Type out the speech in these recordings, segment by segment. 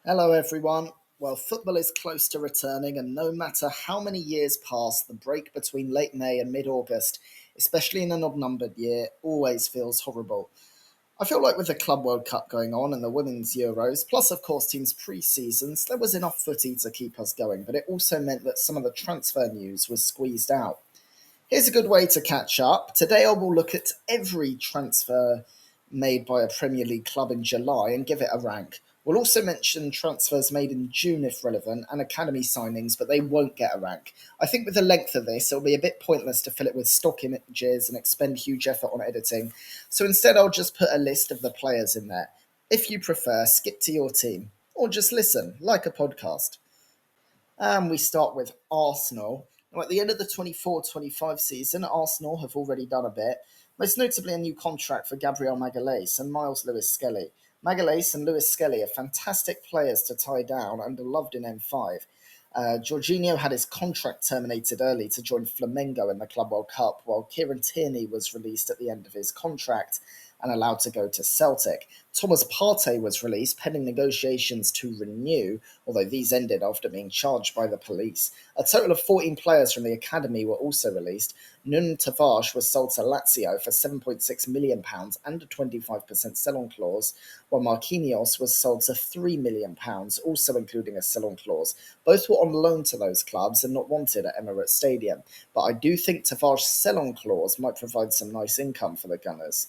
Hello, everyone. Well, football is close to returning, and no matter how many years pass, the break between late May and mid August, especially in an odd numbered year, always feels horrible. I feel like with the Club World Cup going on and the Women's Euros, plus, of course, teams' pre seasons, there was enough footy to keep us going, but it also meant that some of the transfer news was squeezed out. Here's a good way to catch up. Today, I will look at every transfer made by a Premier League club in July and give it a rank. We'll also mention transfers made in June if relevant and academy signings, but they won't get a rank. I think with the length of this, it'll be a bit pointless to fill it with stock images and expend huge effort on editing. So instead, I'll just put a list of the players in there. If you prefer, skip to your team or just listen, like a podcast. And we start with Arsenal. Now, at the end of the 24-25 season, Arsenal have already done a bit, most notably a new contract for Gabriel Magalhaes and Miles Lewis-Skelly. Magalhaes and Lewis-Skelly are fantastic players to tie down and are loved in M5. Jorginho had his contract terminated early to join Flamengo in the Club World Cup, while Kieran Tierney was released at the end of his contract and allowed to go to Celtic. Thomas Partey was released pending negotiations to renew, although these ended after being charged by the police. A total of 14 players from the academy were also released. Nuno Tavares was sold to Lazio for £7.6 million and a 25% sell-on clause, while Marquinhos was sold to £3 million, also including a sell-on clause. Both were on loan to those clubs and not wanted at Emirates Stadium, but I do think Tavares' sell-on clause might provide some nice income for the Gunners.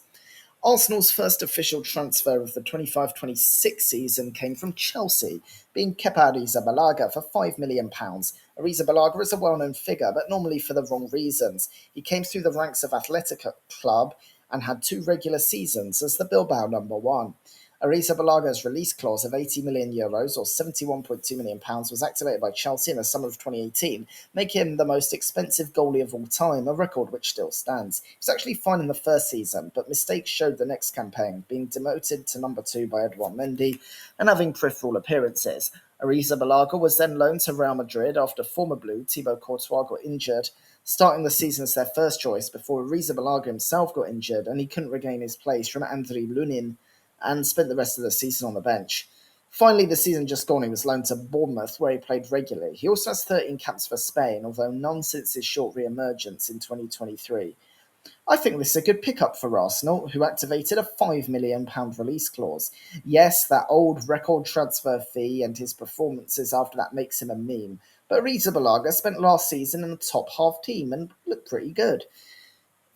Arsenal's first official transfer of the 25-26 season came from Chelsea, being Kepa Arrizabalaga for £5 million. Arrizabalaga is a well-known figure, but normally for the wrong reasons. He came through the ranks of Athletic Club and had two regular seasons as the Bilbao number one. Arrizabalaга's release clause of €80 million or £71.2 million was activated by Chelsea in the summer of 2018, making him the most expensive goalie of all time, a record which still stands. He was actually fine in the first season, but mistakes showed the next campaign, being demoted to number two by Edouard Mendy and having peripheral appearances. Arrizabalaga was then loaned to Real Madrid after former Blue Thibaut Courtois got injured, starting the season as their first choice before Arrizabalaga himself got injured and he couldn't regain his place from Andriy Lunin and spent the rest of the season on the bench. Finally, the season just gone, he was loaned to Bournemouth, where he played regularly. He also has 13 caps for Spain, although none since his short re-emergence in 2023. I think this is a good pickup for Arsenal, who activated a £5 million release clause. Yes, that old record transfer fee and his performances after that makes him a meme, but Arrizabalaga spent last season in the top half team and looked pretty good.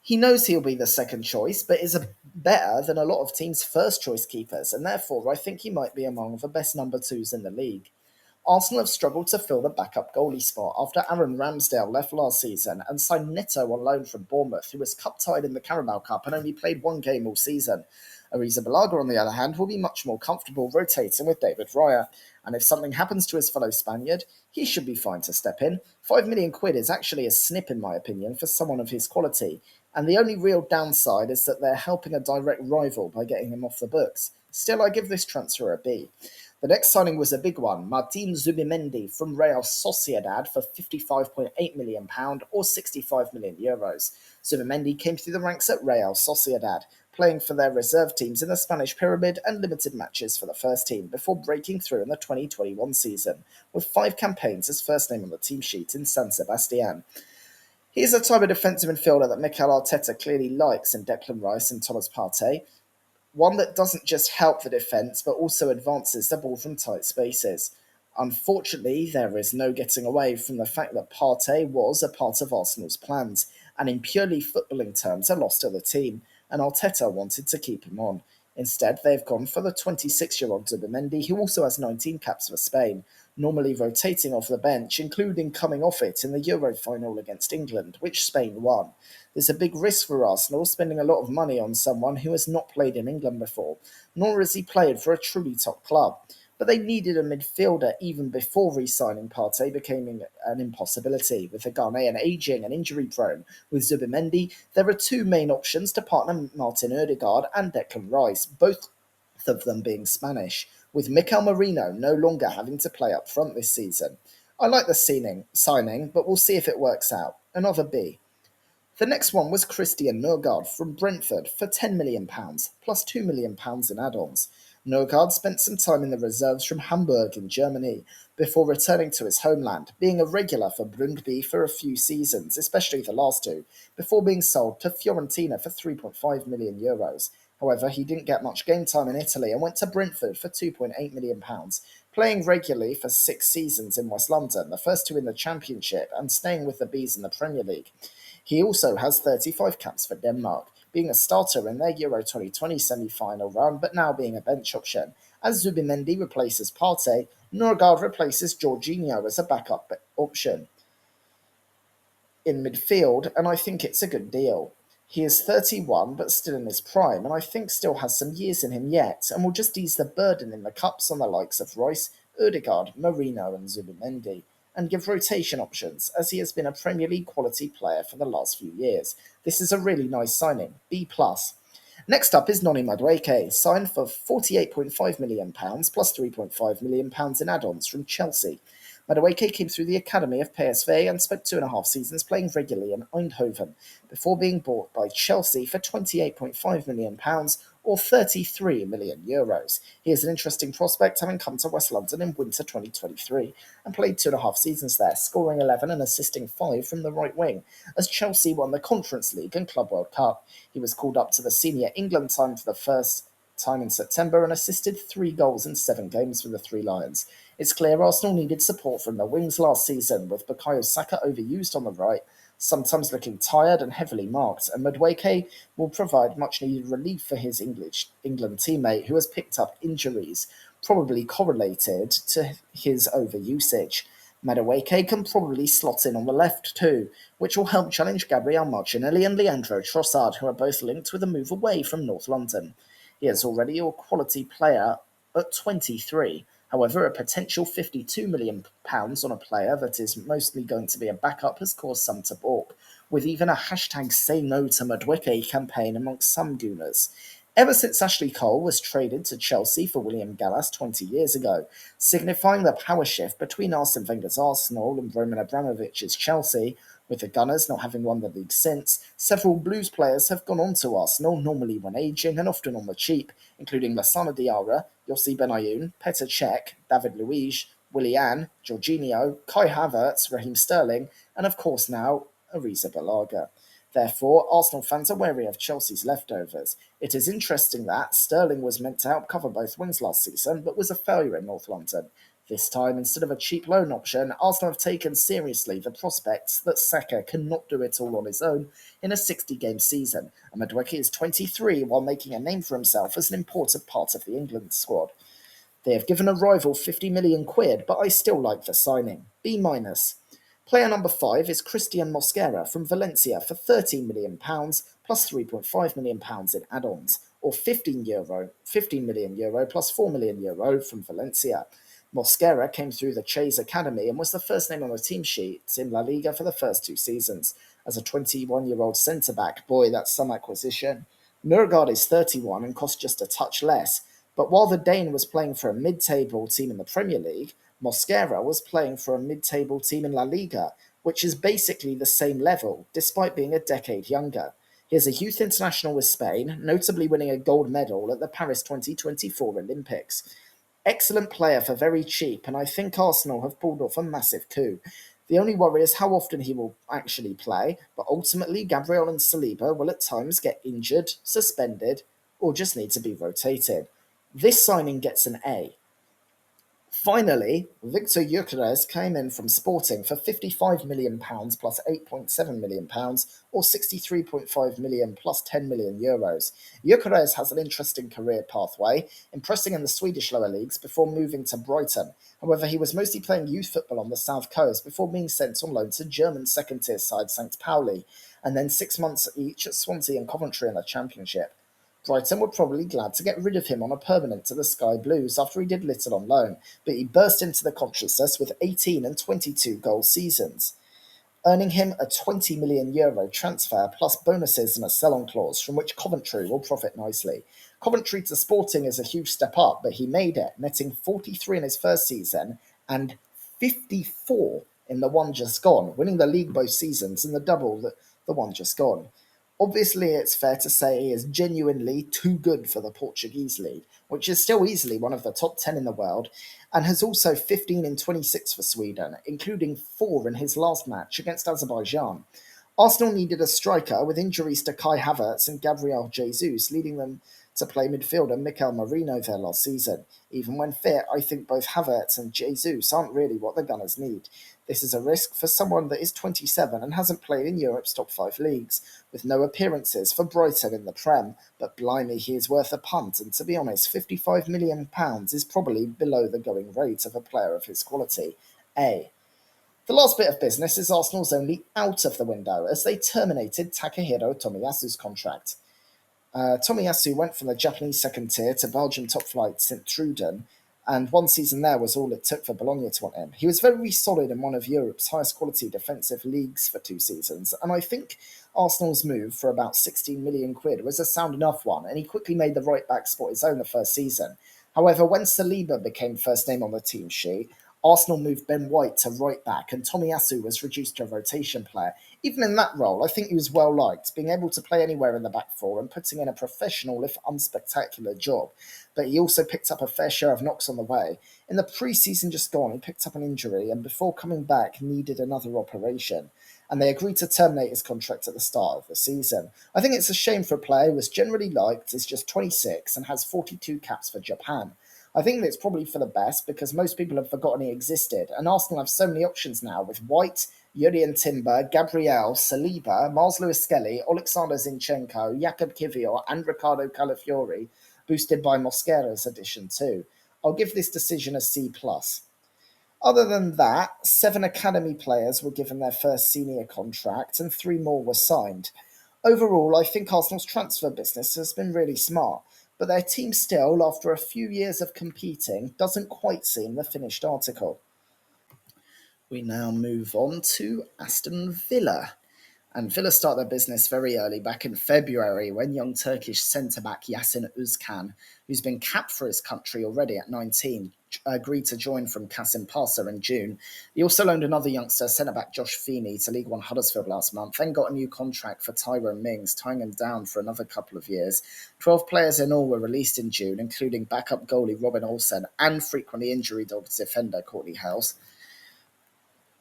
He knows he'll be the second choice, but is better than a lot of teams' first choice keepers, and therefore I think he might be among the best number twos in the league. Arsenal have struggled to fill the backup goalie spot after Aaron Ramsdale left last season and signed Neto on loan from Bournemouth, who was cup-tied in the Carabao Cup and only played one game all season. Arrizabalaga, on the other hand, will be much more comfortable rotating with David Raya, and if something happens to his fellow Spaniard, he should be fine to step in. £5 million is actually a snip, in my opinion, for someone of his quality, and the only real downside is that they're helping a direct rival by getting him off the books. Still, I give this transfer a B. The next signing was a big one, Martin Zubimendi from Real Sociedad for £55.8 million or €65 million. Zubimendi came through the ranks at Real Sociedad, playing for their reserve teams in the Spanish Pyramid and limited matches for the first team before breaking through in the 2021 season, with 5 campaigns as first name on the team sheet in San Sebastian. He is the type of defensive midfielder that Mikel Arteta clearly likes in Declan Rice and Thomas Partey, one that doesn't just help the defence but also advances the ball from tight spaces. Unfortunately, there is no getting away from the fact that Partey was a part of Arsenal's plans, and in purely footballing terms, a loss to the team, and Arteta wanted to keep him on. Instead, they've gone for the 26-year-old Zubimendi, who also has 19 caps for Spain, normally rotating off the bench, including coming off it in the Euro final against England, which Spain won. There's a big risk for Arsenal spending a lot of money on someone who has not played in England before, nor has he played for a truly top club. But they needed a midfielder even before re-signing Partey became an impossibility, with the Ghanaian ageing and injury-prone. With Zubimendi, there are two main options to partner Martin Odegaard and Declan Rice, both of them being Spanish, with Mikel Merino no longer having to play up front this season. I like the signing, but we'll see if it works out. Another B. The next one was Christian Nørgaard from Brentford for £10 million, plus £2 million in add-ons. Norgard spent some time in the reserves from Hamburg in Germany before returning to his homeland, being a regular for Brøndby for a few seasons, especially the last two, before being sold to Fiorentina for €3.5 million. However, he didn't get much game time in Italy and went to Brentford for £2.8 million, playing regularly for 6 seasons in West London, the first two in the Championship, and staying with the Bees in the Premier League. He also has 35 caps for Denmark, being a starter in their Euro 2020 semi-final run, but now being a bench option. As Zubimendi replaces Partey, Norgard replaces Jorginho as a backup option in midfield, and I think it's a good deal. He is 31, but still in his prime, and I think still has some years in him yet, and will just ease the burden in the cups on the likes of Royce, Odegaard, Marino, and Zubimendi, and give rotation options, as he has been a Premier League quality player for the last few years. This is a really nice signing, B+. Next up is Noni Madueke, signed for £48.5 million plus £3.5 million in add-ons from Chelsea. Madueke came through the academy of PSV and spent 2.5 seasons playing regularly in Eindhoven, before being bought by Chelsea for £28.5 million or €33 million. He is an interesting prospect, having come to West London in winter 2023 and played 2.5 seasons there, scoring 11 and assisting 5 from the right wing, as Chelsea won the Conference League and Club World Cup. He was called up to the senior England team for the first time in September and assisted 3 goals in 7 games for the Three Lions. It's clear Arsenal needed support from the wings last season, with Bukayo Saka overused on the right, sometimes looking tired and heavily marked, and Madueke will provide much-needed relief for his England teammate, who has picked up injuries, probably correlated to his overusage. Madueke can probably slot in on the left too, which will help challenge Gabriel Martinelli and Leandro Trossard, who are both linked with a move away from North London. He is already a quality player at 23. However, a potential £52 million on a player that is mostly going to be a backup has caused some to balk, with even a hashtag Say No to Madueke campaign amongst some Gooners. Ever since Ashley Cole was traded to Chelsea for William Gallas 20 years ago, signifying the power shift between Arsene Wenger's Arsenal and Roman Abramovich's Chelsea, with the Gunners not having won the league since, several Blues players have gone on to Arsenal, normally when ageing and often on the cheap, including Lassana Diarra, Yossi Benayoun, Petr Cech, David Luiz, Willian, Jorginho, Kai Havertz, Raheem Sterling, and of course now, Ariza Balaga. Therefore, Arsenal fans are wary of Chelsea's leftovers. It is interesting that Sterling was meant to help cover both wings last season, but was a failure in North London. This time, instead of a cheap loan option, Arsenal have taken seriously the prospects that Saka cannot do it all on his own in a 60-game season, and Madueke is 23 while making a name for himself as an important part of the England squad. They have given a rival £50 million, but I still like the signing. B-. Player number 5 is Christian Mosquera from Valencia for £13 million plus £3.5 million in add-ons, or €15 million plus €4 million from Valencia. Mosquera came through the Chase Academy and was the first name on the team sheet in La Liga for the first 2 seasons. As a 21-year-old centre-back, boy, that's some acquisition. Nurgard is 31 and costs just a touch less, but while the Dane was playing for a mid-table team in the Premier League, Mosquera was playing for a mid-table team in La Liga, which is basically the same level, despite being a decade younger. He is a youth international with Spain, notably winning a gold medal at the Paris 2024 Olympics. Excellent player for very cheap, and I think Arsenal have pulled off a massive coup. The only worry is how often he will actually play, but ultimately Gabriel and Saliba will at times get injured, suspended, or just need to be rotated. This signing gets an A. Finally, Viktor Gyökeres came in from Sporting for £55 million plus £8.7 million, or £63.5 million plus €10 million. Gyökeres has an interesting career pathway, impressing in the Swedish lower leagues before moving to Brighton. However, he was mostly playing youth football on the south coast before being sent on loan to German second-tier side St. Pauli, and then 6 months each at Swansea and Coventry in the Championship. Brighton were probably glad to get rid of him on a permanent to the Sky Blues after he did little on loan, but he burst into the consciousness with 18 and 22 goal seasons, earning him a €20 million transfer plus bonuses and a sell-on clause from which Coventry will profit nicely. Coventry to Sporting is a huge step up, but he made it, netting 43 in his first season and 54 in the one just gone, winning the league both seasons and the double the one just gone. Obviously, it's fair to say he is genuinely too good for the Portuguese league, which is still easily one of the top 10 in the world, and has also 15 in 26 for Sweden, including 4 in his last match against Azerbaijan. Arsenal needed a striker with injuries to Kai Havertz and Gabriel Jesus, leading them to play midfielder Mikel Merino there last season. Even when fit, I think both Havertz and Jesus aren't really what the Gunners need. This is a risk for someone that is 27 and hasn't played in Europe's top 5 leagues, with no appearances for Brighton in the Prem, but blimey, he is worth a punt, and to be honest, £55 million is probably below the going rate of a player of his quality. A. The last bit of business is Arsenal's only out of the window, as they terminated Takahiro Tomiyasu's contract. Tomiyasu went from the Japanese second tier to Belgian top flight St. Truden, and one season there was all it took for Bologna to want him. He was very solid in one of Europe's highest quality defensive leagues for 2 seasons, and I think Arsenal's move for about 16 million quid was a sound enough one, and he quickly made the right back spot his own the first season. However, when Saliba became first name on the team sheet, Arsenal moved Ben White to right back, and Tomiyasu was reduced to a rotation player. Even in that role, I think he was well liked, being able to play anywhere in the back four and putting in a professional, if unspectacular, job. But he also picked up a fair share of knocks on the way. In the pre-season just gone, he picked up an injury and before coming back needed another operation. And they agreed to terminate his contract at the start of the season. I think it's a shame for a player who was generally liked, is just 26 and has 42 caps for Japan. I think that it's probably for the best because most people have forgotten he existed, and Arsenal have so many options now with White, Jurien Timber, Gabriel, Saliba, Mars Lewis Skelly, Alexander Zinchenko, Jakub Kivior, and Ricardo Calafiori, boosted by Mosquera's addition too. I'll give this decision a C+. Other than that, 7 academy players were given their first senior contract and 3 more were signed. Overall, I think Arsenal's transfer business has been really smart, but their team still, after a few years of competing, doesn't quite seem the finished article. We now move on to Aston Villa. And Villa start their business very early, back in February, when young Turkish centre-back Yasin Özkan, who's been capped for his country already at 19, agreed to join from Kasim Pasha in June. He also loaned another youngster, centre-back Josh Feeney, to League One Huddersfield last month, then got a new contract for Tyrone Mings, tying him down for another couple of years. 12 players in all were released in June, including backup goalie Robin Olsen and frequently injury-dogged defender Courtney Hales.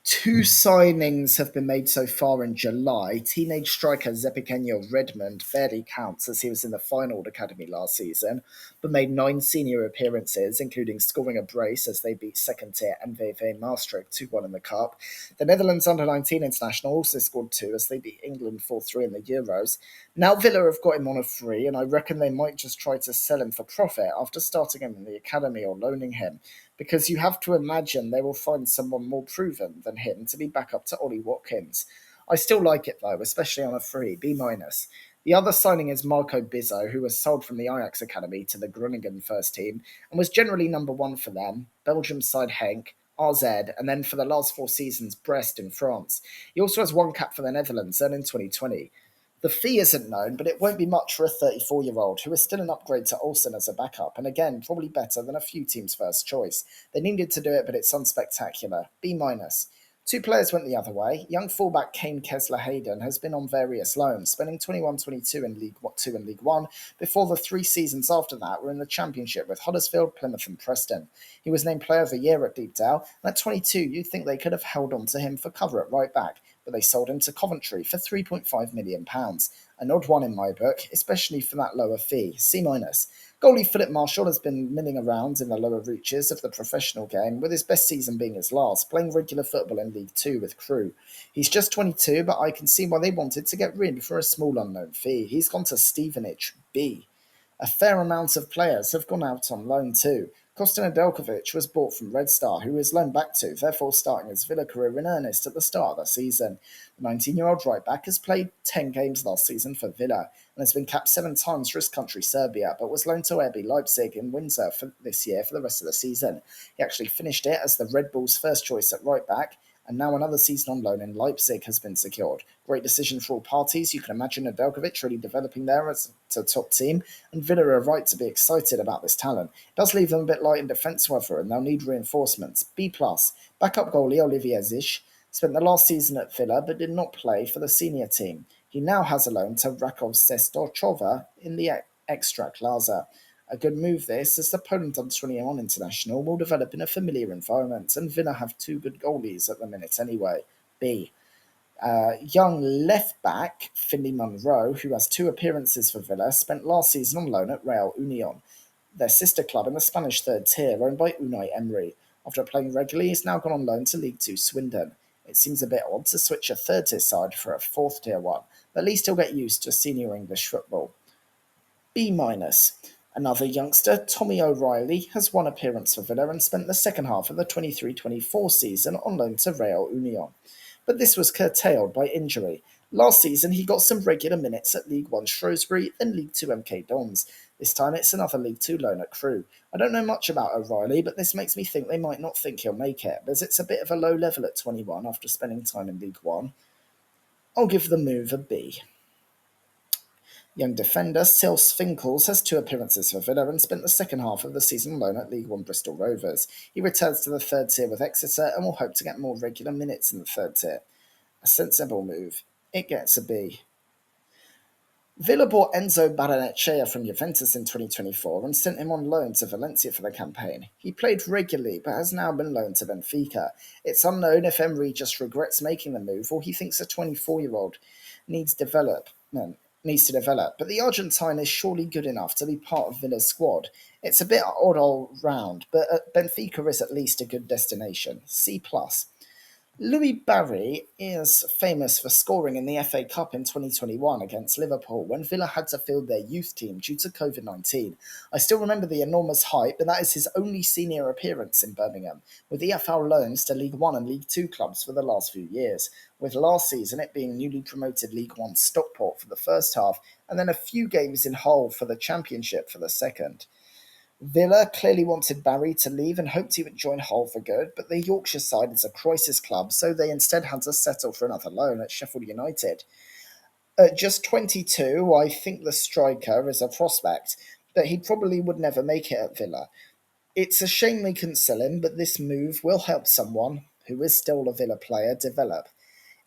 2 signings have been made so far in July. Teenage striker Zepikenyo Redmond barely counts as he was in the final academy last season, but made 9 senior appearances, including scoring a brace as they beat second tier MVV Maastricht 2-1 in the Cup. The Netherlands under-19 international also scored 2 as they beat England 4-3 in the Euros. Now Villa have got him on a free, and I reckon they might just try to sell him for profit after starting him in the academy or loaning him, because you have to imagine they will find someone more proven than him to be back up to Ollie Watkins. I still like it though, especially on a free, B-. The other signing is Marco Bizzo, who was sold from the Ajax Academy to the Groningen first team and was generally number 1 for them, Belgium side Henk, RZ, and then for the last 4 seasons Brest in France. He also has 1 cap for the Netherlands, earned in 2020. The fee isn't known, but it won't be much for a 34-year-old who is still an upgrade to Olsen as a backup, and again, probably better than a few teams' first choice. They needed to do it, but it's unspectacular. B-. 2 players went the other way. Young fullback Kane Kessler-Hayden has been on various loans, spending 21-22 in League 2 and League 1, before the 3 seasons after that were in the Championship with Huddersfield, Plymouth and Preston. He was named Player of the Year at Deepdale, and at 22 you'd think they could have held on to him for cover at right back, but they sold him to Coventry for £3.5 million. An odd one in my book, especially for that lower fee, C-. Goalie Philip Marshall has been milling around in the lower reaches of the professional game, with his best season being his last, playing regular football in League 2 with Crewe. He's just 22, but I can see why they wanted to get rid for a small unknown fee. He's gone to Stevenage, B. A fair amount of players have gone out on loan too. Kostin Nedeljkovic was bought from Red Star, who was loaned back to, therefore starting his Villa career in earnest at the start of the season. The 19-year-old right-back has played 10 games last season for Villa and has been capped 7 times for his country Serbia, but was loaned to RB Leipzig in Windsor for this year for the rest of the season. He actually finished it as the Red Bulls' first choice at right-back, and now another season on loan in Leipzig has been secured. Great decision for all parties. You can imagine Nedeljkovic really developing there as a top team, and Villa are right to be excited about this talent. It does leave them a bit light in defence, however, and they'll need reinforcements. B+. Backup goalie Olivier Zich spent the last season at Villa but did not play for the senior team. He He now has a loan to Rakov Sestochova in the Ekstraklasa. A good move this, as the Poland under-21 international will develop in a familiar environment, and Villa have two good goalies at the minute anyway. B. Young left back Finley Munro, who has two appearances for Villa, spent last season on loan at Real Union, their sister club in the Spanish third tier, owned by Unai Emery. After playing regularly, he's now gone on loan to League Two Swindon. It seems a bit odd to switch a third tier side for a fourth tier one, but at least he'll get used to senior English football. B minus. Another youngster, Tommy O'Reilly, has one appearance for Villa and spent the second half of the 23-24 season on loan to Real Union. But this was curtailed by injury. Last season, he got some regular minutes at League One Shrewsbury and League Two MK Dons. This time, it's another League Two loan at Crewe. I don't know much about O'Reilly, but this makes me think they might not think he'll make it, as it's a bit of a low level at 21 after spending time in League One. I'll give the move a B. Young defender Sil Svinkels has two appearances for Villa and spent the second half of the season on loan at League One Bristol Rovers. He returns to the third tier with Exeter and will hope to get more regular minutes in the third tier. A sensible move. It gets a B. Villa bought Enzo Baranechea from Juventus in 2024 and sent him on loan to Valencia for the campaign. He played regularly but has now been loaned to Benfica. It's unknown if Emery just regrets making the move or he thinks a 24-year-old needs to develop, but the Argentine is surely good enough to be part of Villa's squad. It's a bit odd all round, but Benfica is at least a good destination. C+. Louis Barry is famous for scoring in the FA Cup in 2021 against Liverpool when Villa had to field their youth team due to COVID-19. I still remember the enormous hype, but that is his only senior appearance in Birmingham, with EFL loans to League One and League Two clubs for the last few years, with last season it being newly promoted League One Stockport for the first half, and then a few games in Hull for the Championship for the second. Villa clearly wanted Barry to leave and hoped he would join Hull for good, but the Yorkshire side is a crisis club, so they instead had to settle for another loan at Sheffield United. At just 22, I think the striker is a prospect, but he probably would never make it at Villa. It's a shame they couldn't sell him, but this move will help someone, who is still a Villa player, develop.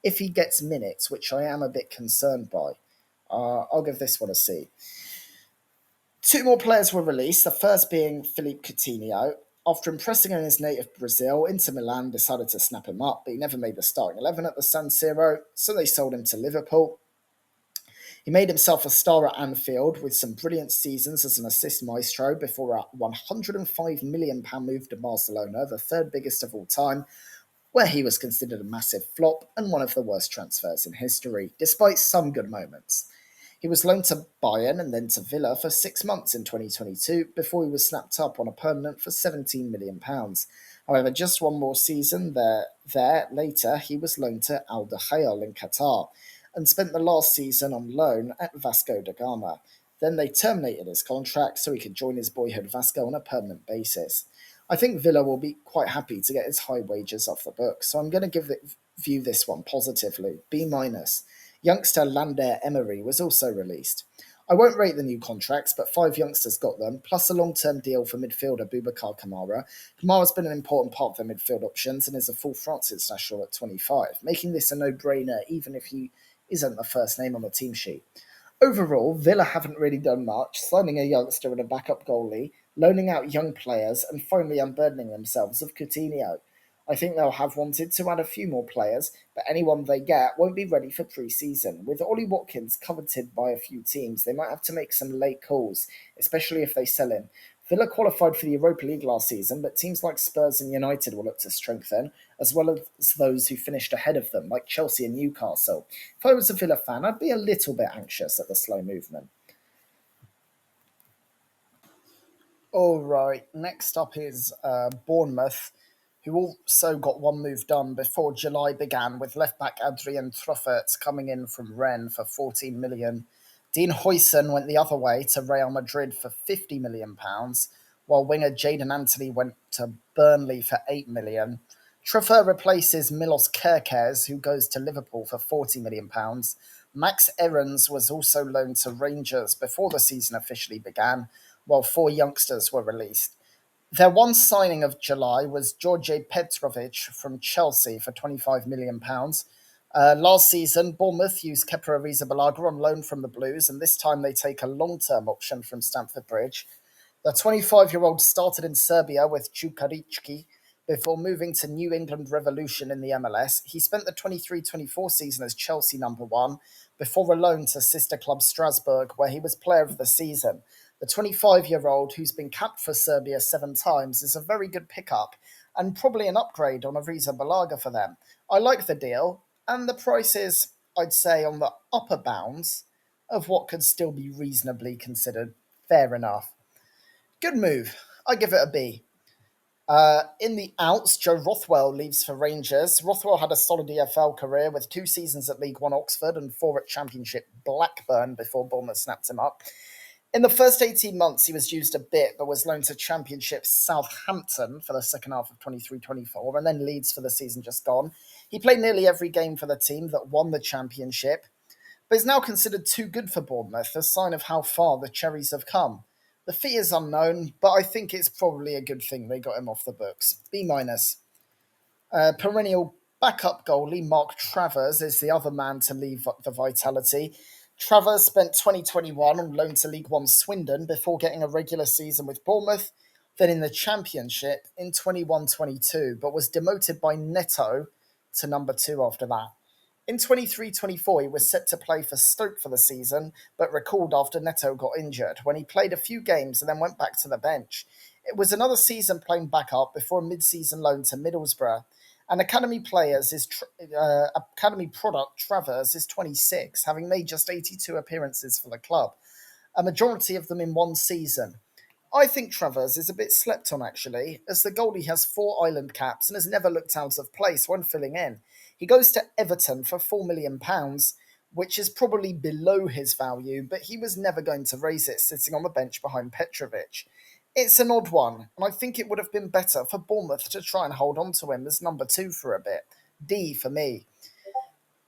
If he gets minutes, which I am a bit concerned by, I'll give this one a C. Two more players were released, the first being Philippe Coutinho. After impressing in his native Brazil, Inter Milan decided to snap him up, but he never made the starting 11 at the San Siro, so they sold him to Liverpool. He made himself a star at Anfield with some brilliant seasons as an assist maestro before a £105 million move to Barcelona, the third biggest of all time, where he was considered a massive flop and one of the worst transfers in history, despite some good moments. He was loaned to Bayern and then to Villa for 6 months in 2022 before he was snapped up on a permanent for £17 million. However, just one more season there later, he was loaned to Al Dakheel in Qatar and spent the last season on loan at Vasco da Gama. Then they terminated his contract so he could join his boyhood Vasco on a permanent basis. I think Villa will be quite happy to get his high wages off the books, so I'm going to view this one positively. B minus. Youngster Lander Emery was also released. I won't rate the new contracts, but 5 youngsters got them, plus a long-term deal for midfielder Boubacar Kamara. Kamara's been an important part of their midfield options and is a full France international at 25, making this a no-brainer even if he isn't the first name on the team sheet. Overall, Villa haven't really done much, signing a youngster and a backup goalie, loaning out young players, and finally unburdening themselves of Coutinho. I think they'll have wanted to add a few more players, but anyone they get won't be ready for pre-season. With Ollie Watkins coveted by a few teams, they might have to make some late calls, especially if they sell him. Villa qualified for the Europa League last season, but teams like Spurs and United will look to strengthen, as well as those who finished ahead of them, like Chelsea and Newcastle. If I was a Villa fan, I'd be a little bit anxious at the slow movement. All right, next up is Bournemouth, who also got one move done before July began, with left-back Adrian Truffert coming in from Rennes for £14 million. Dean Huijsen went the other way to Real Madrid for £50 million, while winger Jadon Anthony went to Burnley for £8 million. Truffert replaces Milos Kerkez, who goes to Liverpool for £40 million. Max Aarons was also loaned to Rangers before the season officially began, while 4 youngsters were released. Their one signing of July was George Petrovic from Chelsea for £25 million. Last season, Bournemouth used Kepa Arrizabalaga on loan from the Blues, and this time they take a long-term option from Stamford Bridge. The 25-year-old started in Serbia with Gyökeres before moving to New England Revolution in the MLS. He spent the 23-24 season as Chelsea number one before a loan to sister club Strasbourg, where he was player of the season. The 25-year-old, who's been capped for Serbia 7 times, is a very good pickup and probably an upgrade on Arrizabalaga for them. I like the deal, and the price is, I'd say, on the upper bounds of what could still be reasonably considered fair enough. Good move. I give it a B. In the outs, Joe Rothwell leaves for Rangers. Rothwell had a solid EFL career with 2 seasons at League One Oxford and 4 at Championship Blackburn before Bournemouth snapped him up. In the first 18 months, he was used a bit, but was loaned to Championship Southampton for the second half of 23-24, and then Leeds for the season just gone. He played nearly every game for the team that won the Championship, but is now considered too good for Bournemouth, a sign of how far the Cherries have come. The fee is unknown, but I think it's probably a good thing they got him off the books. B minus. Perennial backup goalie Mark Travers is the other man to leave the Vitality. Travers spent 2021 on loan to League One Swindon before getting a regular season with Bournemouth, then in the Championship in 21-22, but was demoted by Neto to number two after that. In 23-24, he was set to play for Stoke for the season, but recalled after Neto got injured, when he played a few games and then went back to the bench. It was another season playing backup before a mid-season loan to Middlesbrough. And academy product Travers is 26, having made just 82 appearances for the club, a majority of them in one season. I think Travers is a bit slept on, actually, as the goalie has 4 island caps and has never looked out of place when filling in. He goes to Everton for £4 million, which is probably below his value, but he was never going to raise it sitting on the bench behind Petrovic. It's an odd one, and I think it would have been better for Bournemouth to try and hold on to him as number two for a bit. D for me.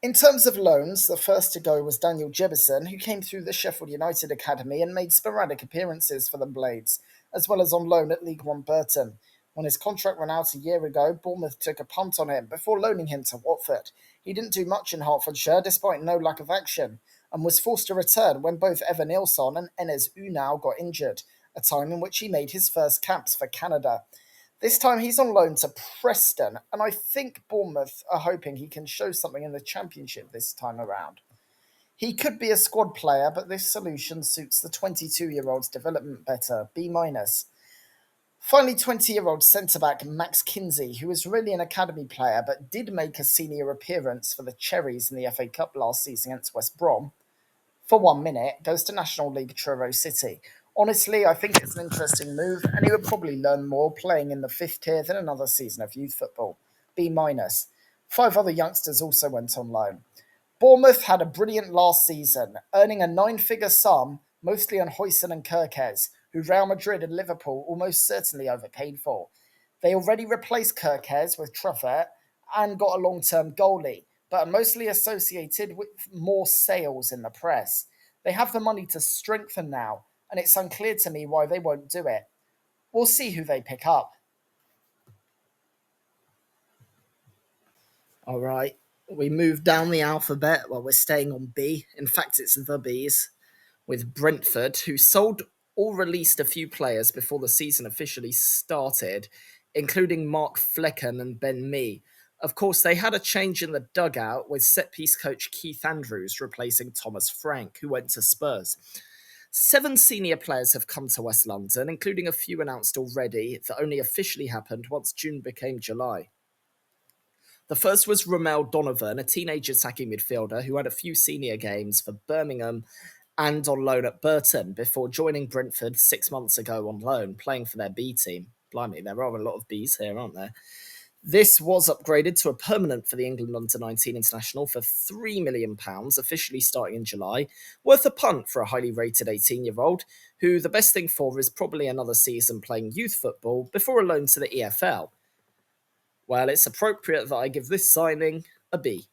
In terms of loans, the first to go was Daniel Jebison, who came through the Sheffield United Academy and made sporadic appearances for the Blades, as well as on loan at League One Burton. When his contract ran out a year ago, Bournemouth took a punt on him before loaning him to Watford. He didn't do much in Hertfordshire despite no lack of action, and was forced to return when both Evan Nilsson and Enes Unal got injured, a time in which he made his first caps for Canada. This time he's on loan to Preston, and I think Bournemouth are hoping he can show something in the Championship this time around. He could be a squad player, but this solution suits the 22-year-old's development better. B minus. Finally, 20-year-old centre-back Max Kinsey, who is really an academy player but did make a senior appearance for the Cherries in the FA Cup last season against West Brom, for 1 minute, goes to National League Truro City. Honestly, I think it's an interesting move, and he would probably learn more playing in the fifth tier than another season of youth football. B minus. 5 other youngsters also went on loan. Bournemouth had a brilliant last season, earning a 9-figure sum, mostly on Huijsen and Gyökeres, who Real Madrid and Liverpool almost certainly overpaid for. They already replaced Gyökeres with Truffert and got a long-term goalie, but are mostly associated with more sales in the press. They have the money to strengthen now, and it's unclear to me why they won't do it. We'll see who they pick up. All right, we move down the alphabet. Well, we're staying on B. In fact, it's the Bs, with Brentford, who sold or released a few players before the season officially started, including Mark Flecken and Ben Mee. Of course, they had a change in the dugout with set-piece coach Keith Andrews replacing Thomas Frank, who went to Spurs. 7 senior players have come to West London, including a few announced already that only officially happened once June became July. The first was Romel Donovan, a teenage attacking midfielder who had a few senior games for Birmingham and on loan at Burton before joining Brentford 6 months ago on loan, playing for their B team. Blimey, there are a lot of Bs here, aren't there? This was upgraded to a permanent for the England Under-19 international for £3 million, officially starting in July, worth a punt for a highly rated 18-year-old, who the best thing for is probably another season playing youth football before a loan to the EFL. Well, it's appropriate that I give this signing a B.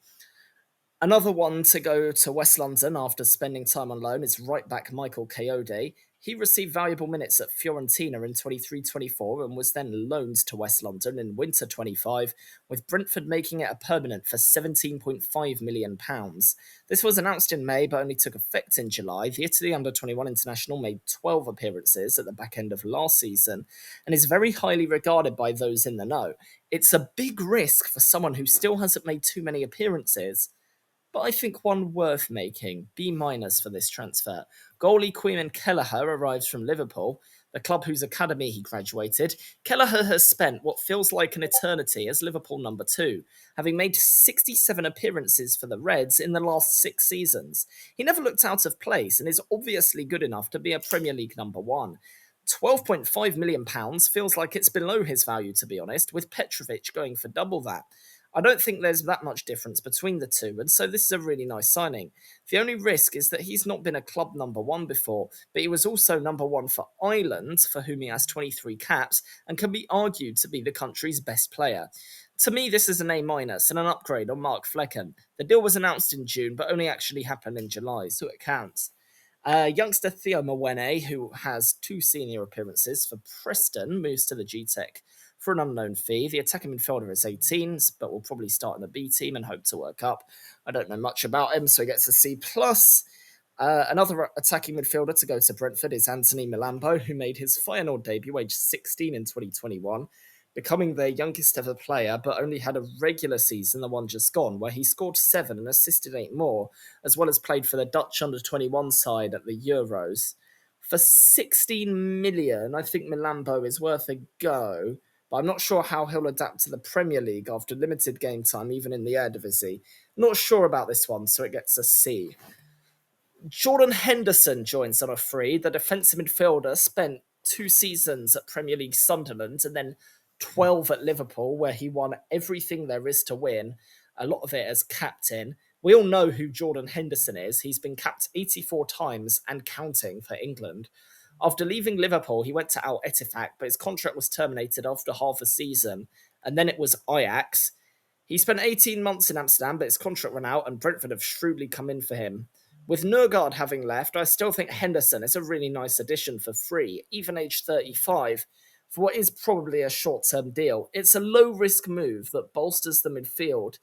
Another one to go to West London after spending time on loan is right back Michael Kayode. He received valuable minutes at Fiorentina in 23-24 and was then loaned to West London in winter 25, with Brentford making it a permanent for £17.5 million. This was announced in May but only took effect in July. The Italy under-21 international made 12 appearances at the back end of last season and is very highly regarded by those in the know. It's a big risk for someone who still hasn't made too many appearances, but I think one worth making. B minus for this transfer. Goalie Queeman Kelleher arrives from Liverpool, the club whose academy he graduated. Kelleher has spent what feels like an eternity as Liverpool number 2, having made 67 appearances for the Reds in the last 6 seasons. He never looked out of place and is obviously good enough to be a Premier League number 1. £12.5 million feels like it's below his value, to be honest, with Petrovic going for double that. I don't think there's that much difference between the two, and so this is a really nice signing. The only risk is that he's not been a club number 1 before, but he was also number 1 for Ireland, for whom he has 23 caps, and can be argued to be the country's best player. To me, this is an A minus and an upgrade on Mark Flecken. The deal was announced in June, but only actually happened in July, so it counts. Youngster Theo Mwene, who has 2 senior appearances for Preston, moves to the G-Tech for an unknown fee. The attacking midfielder is 18, but will probably start in the B team and hope to work up. I don't know much about him, so he gets a C+. Another attacking midfielder to go to Brentford is Anthony Milambo, who made his final debut aged 16 in 2021, becoming their youngest ever player, but only had a regular season, the one just gone, where he scored 7 and assisted 8 more, as well as played for the Dutch under-21 side at the Euros. For 16 million, I think Milambo is worth a go, but I'm not sure how he'll adapt to the Premier League after limited game time, even in the Eredivisie. Not sure about this one, so it gets a C. Jordan Henderson joins on a free. The defensive midfielder spent 2 seasons at Premier League Sunderland and then 12 at Liverpool, where he won everything there is to win, a lot of it as captain. We all know who Jordan Henderson is. He's been capped 84 times and counting for England. After leaving Liverpool, he went to Al Ettifaq, but his contract was terminated after half a season, and then it was Ajax. He spent 18 months in Amsterdam, but his contract ran out, and Brentford have shrewdly come in for him. With Nurgaard having left, I still think Henderson is a really nice addition for free, even age 35, for what is probably a short-term deal. It's a low-risk move that bolsters the midfield,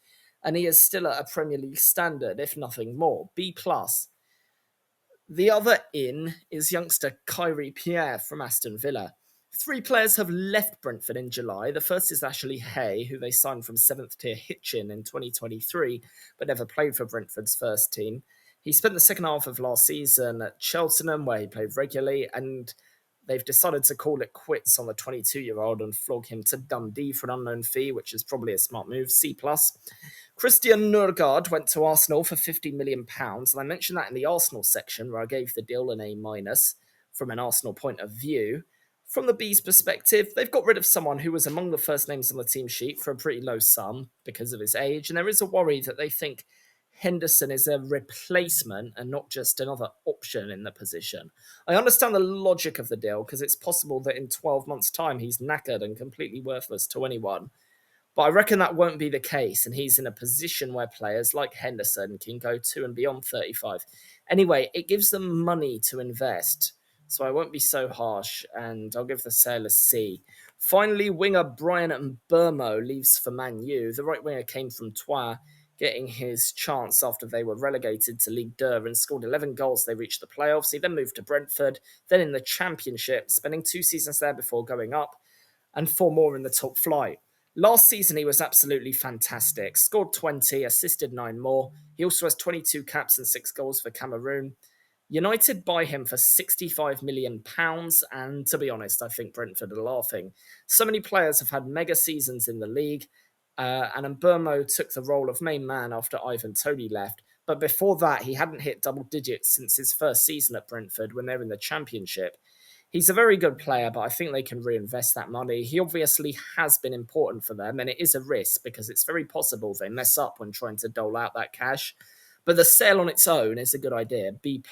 and he is still at a Premier League standard, if nothing more. B+. The other in is youngster Kyrie Pierre from Aston Villa. 3 players have left Brentford in July. The first is Ashley Hay, who they signed from 7th tier Hitchin in 2023, but never played for Brentford's first team. He spent the second half of last season at Cheltenham, where he played regularly, and they've decided to call it quits on the 22-year-old and flog him to Dundee for an unknown fee, which is probably a smart move. C+. Christian Nørgaard went to Arsenal for £50 million, and I mentioned that in the Arsenal section, where I gave the deal an A- from an Arsenal point of view. From the Bees' perspective, they've got rid of someone who was among the first names on the team sheet for a pretty low sum because of his age, and there is a worry that they think Henderson is a replacement and not just another option in the position. I understand the logic of the deal because it's possible that in 12 months' time he's knackered and completely worthless to anyone. But I reckon that won't be the case, and he's in a position where players like Henderson can go to and beyond 35. Anyway, it gives them money to invest, so I won't be so harsh, and I'll give the sale a C. Finally, winger Brian Mbeumo leaves for Man U. The right winger came from Troyes, getting his chance after they were relegated to Ligue 2 and scored 11 goals. They reached the playoffs. He then moved to Brentford, then in the Championship, spending 2 seasons there before going up, and 4 more in the top flight. Last season, he was absolutely fantastic. Scored 20, assisted 9 more. He also has 22 caps and 6 goals for Cameroon. United buy him for £65 million, and to be honest, I think Brentford are laughing. So many players have had mega seasons in the league, and Mbeumo took the role of main man after Ivan Toney left. But before that, he hadn't hit double digits since his first season at Brentford when they were in the Championship. He's a very good player, but I think they can reinvest that money. He obviously has been important for them, and it is a risk because it's very possible they mess up when trying to dole out that cash. But the sale on its own is a good idea. B+.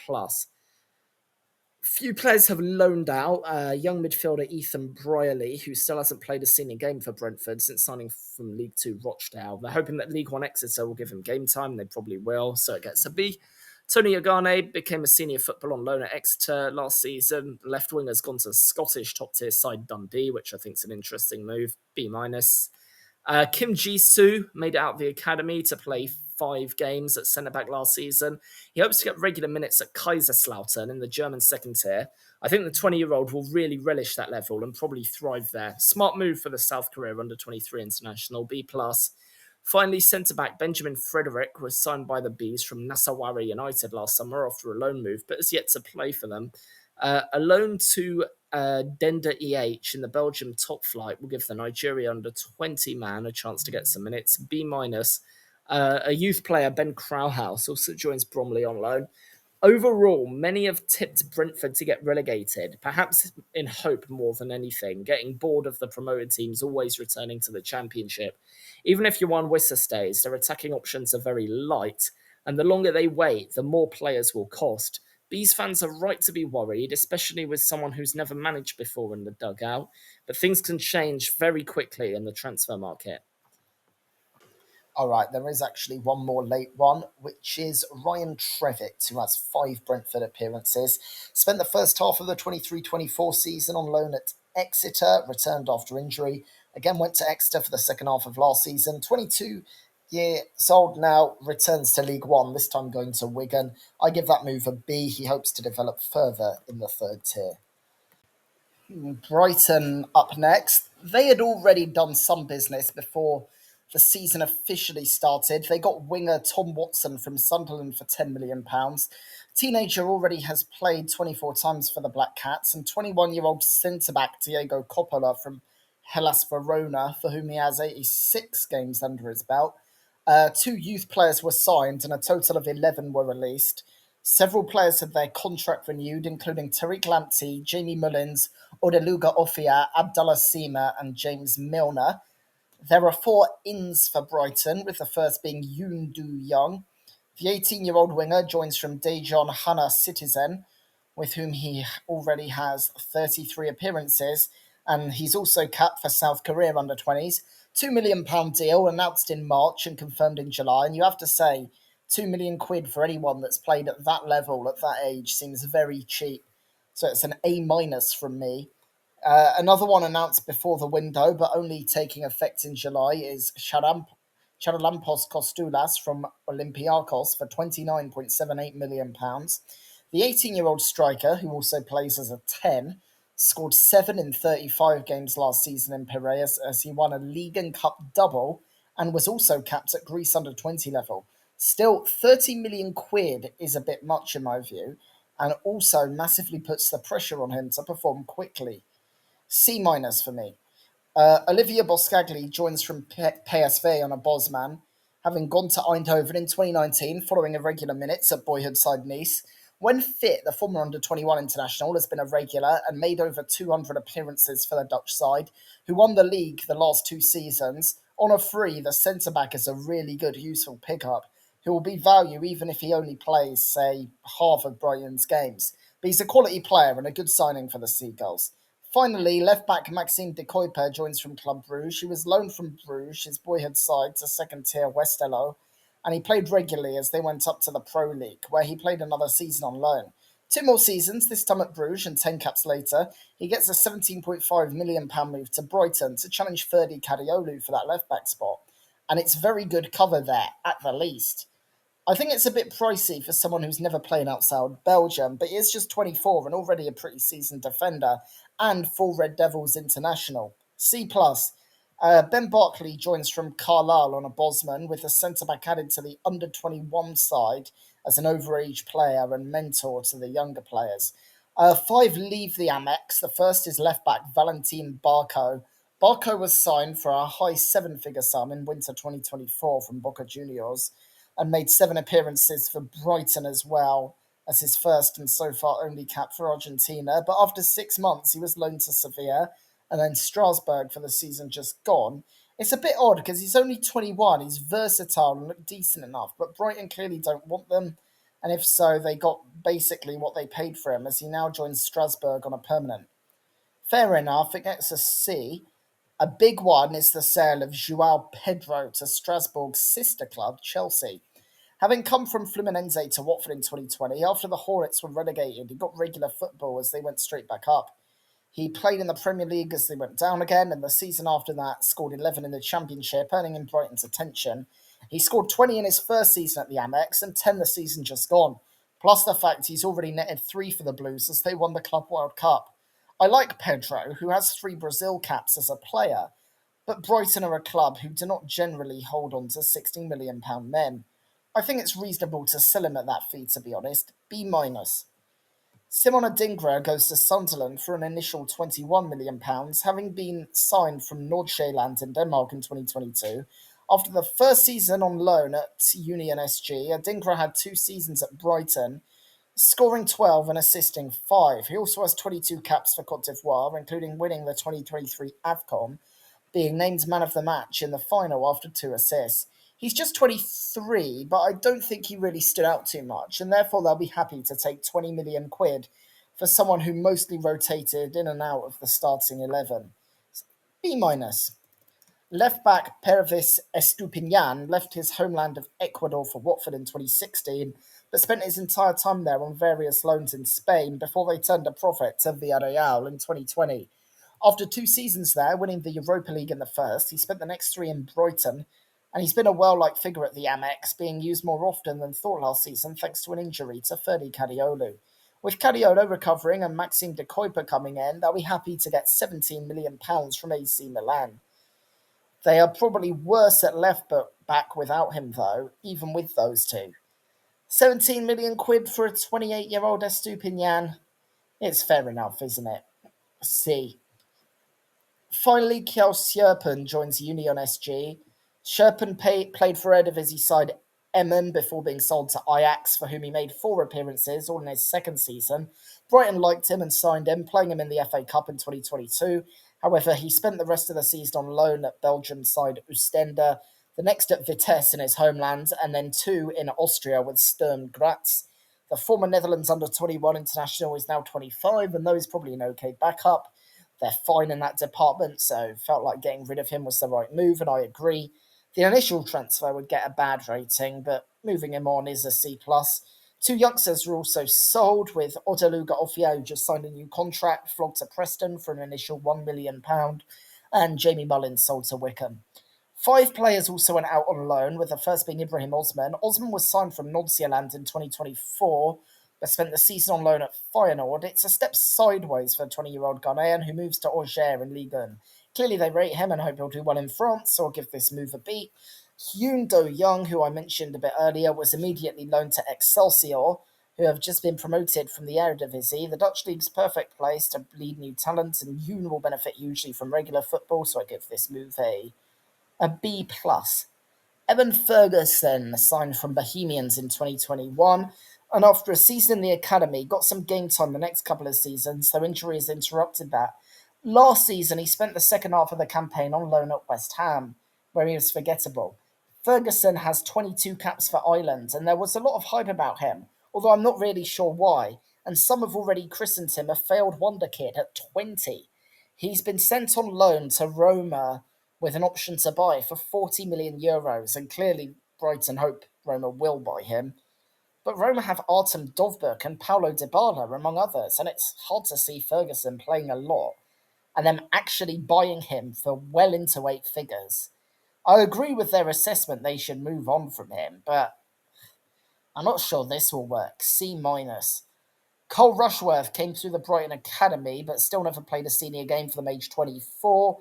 Few players have loaned out. Young midfielder Ethan Brierley, who still hasn't played a senior game for Brentford since signing from League 2 Rochdale. They're hoping that League 1 Exeter will give him game time. They probably will, so it gets a B. Tony Ogane became a senior footballer on loan at Exeter last season. Left wing has gone to Scottish top tier side Dundee, which I think is an interesting move. B minus. Kim Ji-soo made it out of the academy to play 5 games at centre back last season. He hopes to get regular minutes at Kaiserslautern in the German second tier. I think the 20-year-old will really relish that level and probably thrive there. Smart move for the South Korea under 23 international. B plus. Finally, centre back Benjamin Frederick was signed by the Bees from Nasawari United last summer after a loan move, but has yet to play for them. A loan to Denda EH in the Belgium top flight will give the Nigeria under 20 man a chance to get some minutes. B minus. A youth player, Ben Crowhouse, also joins Bromley on loan. Overall, many have tipped Brentford to get relegated, perhaps in hope more than anything, getting bored of the promoted teams always returning to the Championship. Even if Johan Wissa stays, their attacking options are very light, and the longer they wait, the more players will cost. Bees fans are right to be worried, especially with someone who's never managed before in the dugout, but things can change very quickly in the transfer market. All right, there is actually one more late one, which is Ryan Trevitt, who has 5 Brentford appearances. Spent the first half of the 23-24 season on loan at Exeter, returned after injury. Again, went to Exeter for the second half of last season. 22 years old now, returns to League One, this time going to Wigan. I give that move a B. He hopes to develop further in the third tier. Brighton up next. They had already done some business before the season officially started. They got winger Tom Watson from Sunderland for £10 million. Teenager already has played 24 times for the Black Cats, and 21-year-old centre back Diego Coppola from Hellas Verona, for whom he has 86 games under his belt. 2 youth players were signed, and a total of 11 were released. Several players had their contract renewed, including Tariq Lamptey, Jamie Mullins, Odeluga Ofia, Abdullah Seema, and James Milner. There are 4 ins for Brighton, with the first being Yoon Do Young. The 18-year-old winger joins from Daejeon Hana Citizen, with whom he already has 33 appearances, and he's also capped for South Korea under 20s. £2 million deal announced in March and confirmed in July, and you have to say, £2 million for anyone that's played at that level at that age seems very cheap. So it's an A minus from me. Another one announced before the window, but only taking effect in July, is Charalampos Kostoulas from Olympiakos for £29.78 million. The 18-year-old striker, who also plays as a 10, scored 7 in 35 games last season in Piraeus as he won a League and Cup double and was also capped at Greece under 20 level. Still, 30 million quid is a bit much in my view, and also massively puts the pressure on him to perform quickly. C minus for me. Olivia Boscagli joins from PSV on a Bosman, having gone to Eindhoven in 2019 following irregular minutes at boyhood side Nice. When fit, the former under-21 international has been a regular and made over 200 appearances for the Dutch side, who won the league the last 2 seasons. On a free, the centre-back is a really good, useful pickup, who will be value even if he only plays, say, half of Brighton's games. But he's a quality player and a good signing for the Seagulls. Finally, left-back Maxime de Kuiper joins from Club Bruges. He was loaned from Bruges, his boyhood side, to second-tier Westerlo, and he played regularly as they went up to the Pro League, where he played another season on loan. 2 more seasons, this time at Bruges, and 10 caps later, he gets a £17.5 million move to Brighton to challenge Ferdi Kadiolu for that left-back spot. And it's very good cover there, at the least. I think it's a bit pricey for someone who's never played outside Belgium, but he is just 24 and already a pretty seasoned defender and full Red Devils international. C plus. Ben Barkley joins from Carlisle on a Bosman, with a centre-back added to the under-21 side as an overage player and mentor to the younger players. 5 leave the Amex. The first is left-back Valentin Barco. Barco was signed for a high 7-figure sum in winter 2024 from Boca Juniors and made 7 appearances for Brighton as well as his first and so far only cap for Argentina. But after 6 months, he was loaned to Sevilla and then Strasbourg for the season just gone. It's a bit odd because he's only 21, he's versatile and looked decent enough, but Brighton clearly don't want them. And if so, they got basically what they paid for him, as he now joins Strasbourg on a permanent. Fair enough, it gets a C. A big one is the sale of Joao Pedro to Strasbourg's sister club, Chelsea. Having come from Fluminense to Watford in 2020, after the Hornets were relegated, he got regular football as they went straight back up. He played in the Premier League as they went down again, and the season after that scored 11 in the Championship, earning him Brighton's attention. He scored 20 in his first season at the Amex and 10 the season just gone, plus the fact he's already netted 3 for the Blues as they won the Club World Cup. I like Pedro, who has 3 Brazil caps as a player, but Brighton are a club who do not generally hold on to £60 million men. I think it's reasonable to sell him at that fee, to be honest. B minus. Simon Adingra goes to Sunderland for an initial £21 million, having been signed from Nordsjælland in Denmark in 2022. After the first season on loan at Union SG, Adingra had 2 seasons at Brighton, scoring 12 and assisting 5. He also has 22 caps for Cote d'Ivoire, including winning the 2023 AFCON, being named man of the match in the final after 2 assists. He's just 23, but I don't think he really stood out too much, and therefore they'll be happy to take 20 million quid for someone who mostly rotated in and out of the starting 11. B minus. Left back Pervis Estupinian left his homeland of Ecuador for Watford in 2016, but spent his entire time there on various loans in Spain before they turned a profit to Villarreal in 2020. After 2 seasons there, winning the Europa League in the first, he spent the next 3 in Brighton, and he's been a well-liked figure at the Amex, being used more often than thought last season thanks to an injury to Ferdi Kadiolu. With Kadiolo recovering and Maxime de Kuiper coming in, they'll be happy to get £17 million from AC Milan. They are probably worse at left back without him, though, even with those two. 17 million quid for a 28-year-old Estupinian? It's fair enough, isn't it? C. Finally, Kjell Sjerpen joins Union SG. Sjerpen played for Eredivisie side Emmen before being sold to Ajax, for whom he made 4 appearances, all in his second season. Brighton liked him and signed him, playing him in the FA Cup in 2022. However, he spent the rest of the season on loan at Belgian side Oostende, the next at Vitesse in his homeland, and then 2 in Austria with Sturm Graz. The former Netherlands under-21 international is now 25, and though he's probably an okay backup, they're fine in that department, so felt like getting rid of him was the right move, and I agree. The initial transfer would get a bad rating, but moving him on is a C+. 2 youngsters were also sold, with Odeluga Ofia, who just signed a new contract, flogged to Preston for an initial £1 million, and Jamie Mullins sold to Wickham. 5 players also went out on loan, with the first being Ibrahim Osman. Osman was signed from Nordsjælland in 2024, but spent the season on loan at Feyenoord. It's a step sideways for a 20-year-old Ghanaian who moves to Angers in Ligue 1. Clearly they rate him and hope he'll do well in France, so I'll give this move a beat. Hyun Do-young, who I mentioned a bit earlier, was immediately loaned to Excelsior, who have just been promoted from the Eredivisie. The Dutch League's perfect place to lead new talent, and Hyun will benefit hugely from regular football, so I give this move a B+. Evan Ferguson signed from Bohemians in 2021, and after a season in the academy, got some game time the next couple of seasons, though injuries interrupted that. Last season, he spent the second half of the campaign on loan at West Ham, where he was forgettable. Ferguson has 22 caps for Ireland, and there was a lot of hype about him, although I'm not really sure why, and some have already christened him a failed wonder kid at 20. He's been sent on loan to Roma with an option to buy for €40 million, and clearly Brighton hope Roma will buy him. But Roma have Artem Dovbyk and Paulo Dybala, among others, and it's hard to see Ferguson playing a lot and them actually buying him for well into 8 figures. I agree with their assessment they should move on from him, but I'm not sure this will work. C minus. Cole Rushworth came through the Brighton Academy, but still never played a senior game for them age 24.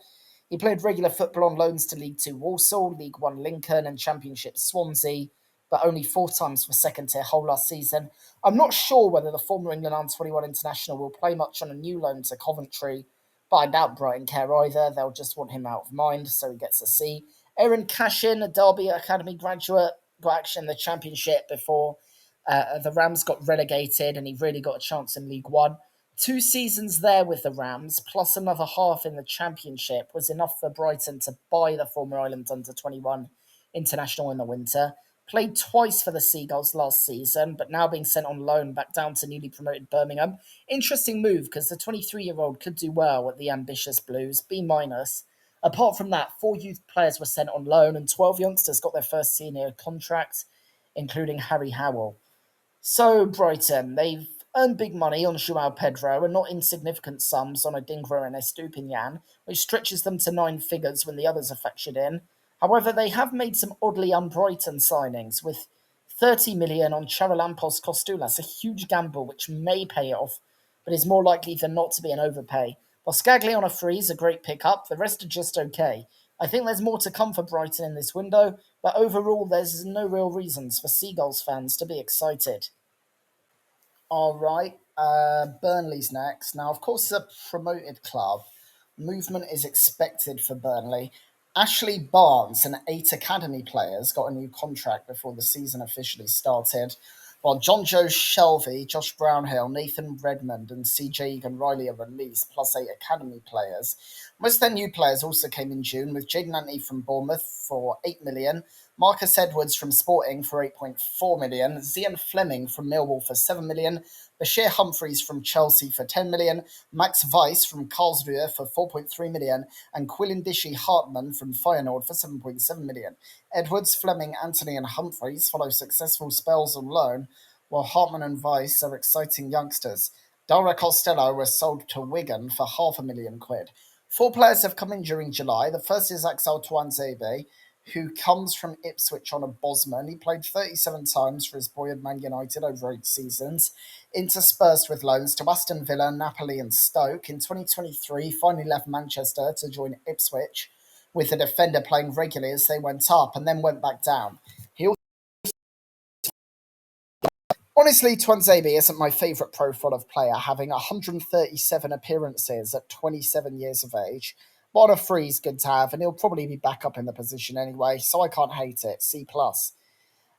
He played regular football on loans to League 2 Walsall, League 1 Lincoln, and Championship Swansea, but only 4 times for second-tier Hull last season. I'm not sure whether the former England under-21 international will play much on a new loan to Coventry, but I doubt Brighton care either. They'll just want him out of mind, so he gets a C. Aaron Cashin, a Derby Academy graduate, got action in the Championship before the Rams got relegated, and he really got a chance in League 1. 2 seasons there with the Rams, plus another half in the Championship, was enough for Brighton to buy the former Ireland under-21 international in the winter. Played twice for the Seagulls last season, but now being sent on loan back down to newly promoted Birmingham. Interesting move, because the 23-year-old could do well at the ambitious Blues. B minus. Apart from that, 4 youth players were sent on loan, and 12 youngsters got their first senior contract. including Harry Howell. So, Brighton, they've earned big money on Joao Pedro and not insignificant sums on Adingra and Estupinian, which stretches them to nine figures when the others are factored in. However, they have made some oddly un-Brighton signings, with 30 million on Charalampos Costulas, a huge gamble which may pay off, but is more likely than not to be an overpay. Boscagli on a free is a great pickup, the rest are just okay. I think there's more to come for Brighton in this window, but overall there's no real reasons for Seagulls fans to be excited. All right. Burnley's next. Now, of course, a promoted club. Movement is expected for Burnley. Ashley Barnes and eight academy players got a new contract before the season officially started, while John Joe Shelvey, Josh Brownhill, Nathan Redmond, and CJ Egan Riley are released, plus eight academy players. Most of their new players also came in June, with Jaden Anthony from Bournemouth for 8 million, Marcus Edwards from Sporting for 8.4 million, Zian Fleming from Millwall for 7 million, Bashir Humphreys from Chelsea for 10 million, Max Weiss from Karlsruhe for 4.3 million, and Quilindishy Hartman from Feyenoord for 7.7 million. Edwards, Fleming, Anthony, and Humphreys follow successful spells on loan, while Hartman and Weiss are exciting youngsters. Dara Costello was sold to Wigan for £500,000. Four players have come in during July. The first is Axel Tuanzebe, who comes from Ipswich on a Bosman. He played 37 times for his boyhood Man United over 8 seasons, interspersed with loans to Aston Villa, Napoli, and Stoke. In 2023, finally left Manchester to join Ipswich, with the defender playing regularly as they went up and then went back down. He Honestly, Twanzebe isn't my favourite profile of player, having 137 appearances at 27 years of age. But on a free is good to have, and he'll probably be back up in the position anyway, so I can't hate it. C plus.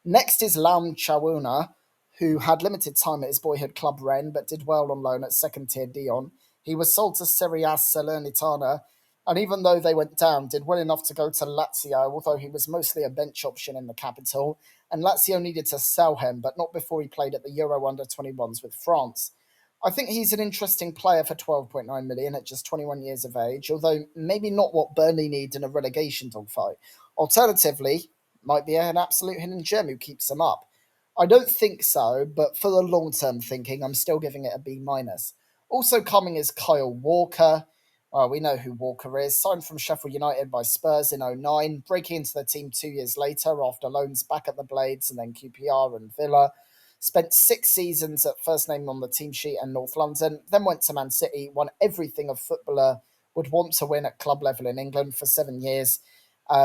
Next is Lam Chawuna, who had limited time at his boyhood club Rennes, but did well on loan at second tier Dion. He was sold to Serie A Salernitana, and even though they went down, did well enough to go to Lazio, although he was mostly a bench option in the capital, and Lazio needed to sell him, but not before he played at the Euro Under-21s with France. I think he's an interesting player for 12.9 million at just 21 years of age, although maybe not what Burnley need in a relegation dogfight. Alternatively, might be an absolute hidden gem who keeps them up. I don't think so, but for the long term thinking, I'm still giving it a B minus. Also coming is Kyle Walker. Well, we know who Walker is. Signed from Sheffield United by Spurs in '09, breaking into the team 2 years later after loans back at the Blades and then QPR and Villa. Spent 6 seasons at first name on the team sheet and North London, then went to Man City, won everything a footballer would want to win at club level in England for 7 years,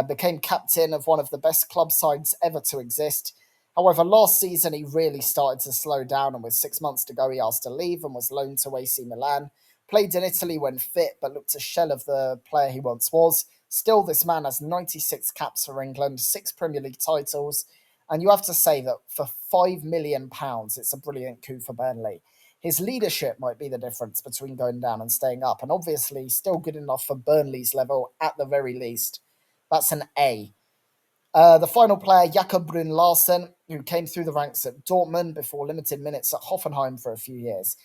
became captain of one of the best club sides ever to exist. However, last season he really started to slow down, and with 6 months to go, he asked to leave and was loaned to AC Milan. Played in Italy when fit, but looked a shell of the player he once was. Still, this man has 96 caps for England, 6 Premier League titles, and you have to say that for £5 million, it's a brilliant coup for Burnley. His leadership might be the difference between going down and staying up, and obviously still good enough for Burnley's level at the very least. That's an A. The final player, Jakob Brun Larsen, who came through the ranks at Dortmund before limited minutes at Hoffenheim for a few years.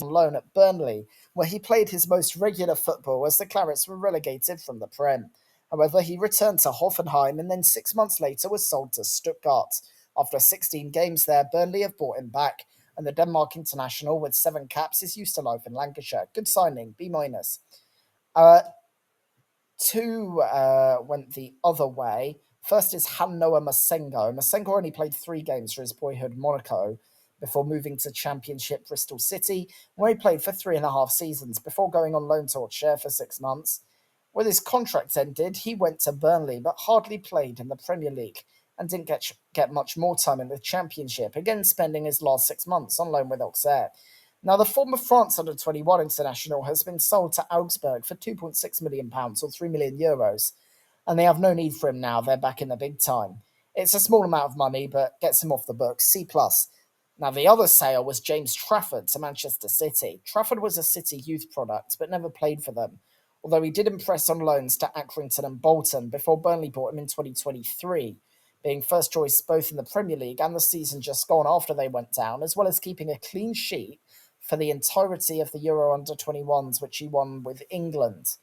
On loan at Burnley, where he played his most regular football as the Clarets were relegated from the Prem. However, he returned to Hoffenheim and then 6 months later was sold to Stuttgart. After 16 games there, Burnley have bought him back, and the Denmark international with 7 caps is used to life in Lancashire. Good signing, B minus. Two went the other way. First is Hannoa Masengo. Masengo only played 3 games for his boyhood Monaco before moving to Championship Bristol City, where he played for 3.5 seasons before going on loan to Auxerre for 6 months. When his contract ended, he went to Burnley, but hardly played in the Premier League and didn't get much more time in the Championship, again spending his last 6 months on loan with Auxerre. Now, the former France under-21 international has been sold to Augsburg for £2.6 million or €3 million, and they have no need for him now. They're back in the big time. It's a small amount of money, but gets him off the books. C+. Now, the other sale was James Trafford to Manchester City. Trafford was a City youth product, but never played for them, although he did impress on loans to Accrington and Bolton before Burnley bought him in 2023, being first choice both in the Premier League and the season just gone after they went down, as well as keeping a clean sheet for the entirety of the Euro Under-21s, which he won with England.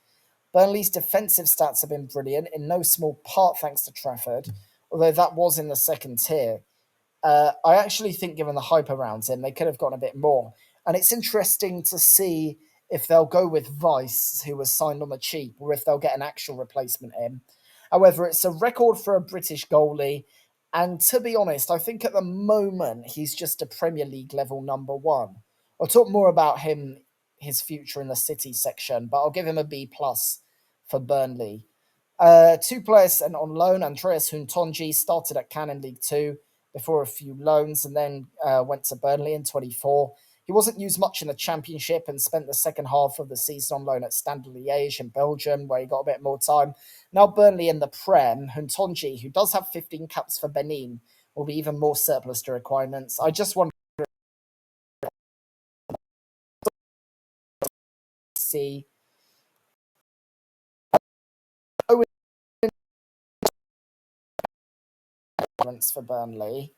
Burnley's defensive stats have been brilliant, in no small part thanks to Trafford, although that was in the second tier. I actually think, given the hype around him, they could have gotten a bit more. And it's interesting to see if they'll go with Vice, who was signed on the cheap, or if they'll get an actual replacement in. However, it's a record for a British goalie. And to be honest, I think at the moment he's just a Premier League level number one. I'll talk more about him, his future in the City section, but I'll give him a B plus for Burnley. Two players sent on loan. Andreas Huntonji started at Cannon League 2 before a few loans and then went to Burnley in 24. He wasn't used much in the Championship and spent the second half of the season on loan at Standard Liège in Belgium, where he got a bit more time. Now Burnley in the Prem, Huntonji, who does have 15 caps for Benin, will be even more surplus to requirements. I just want to see for Burnley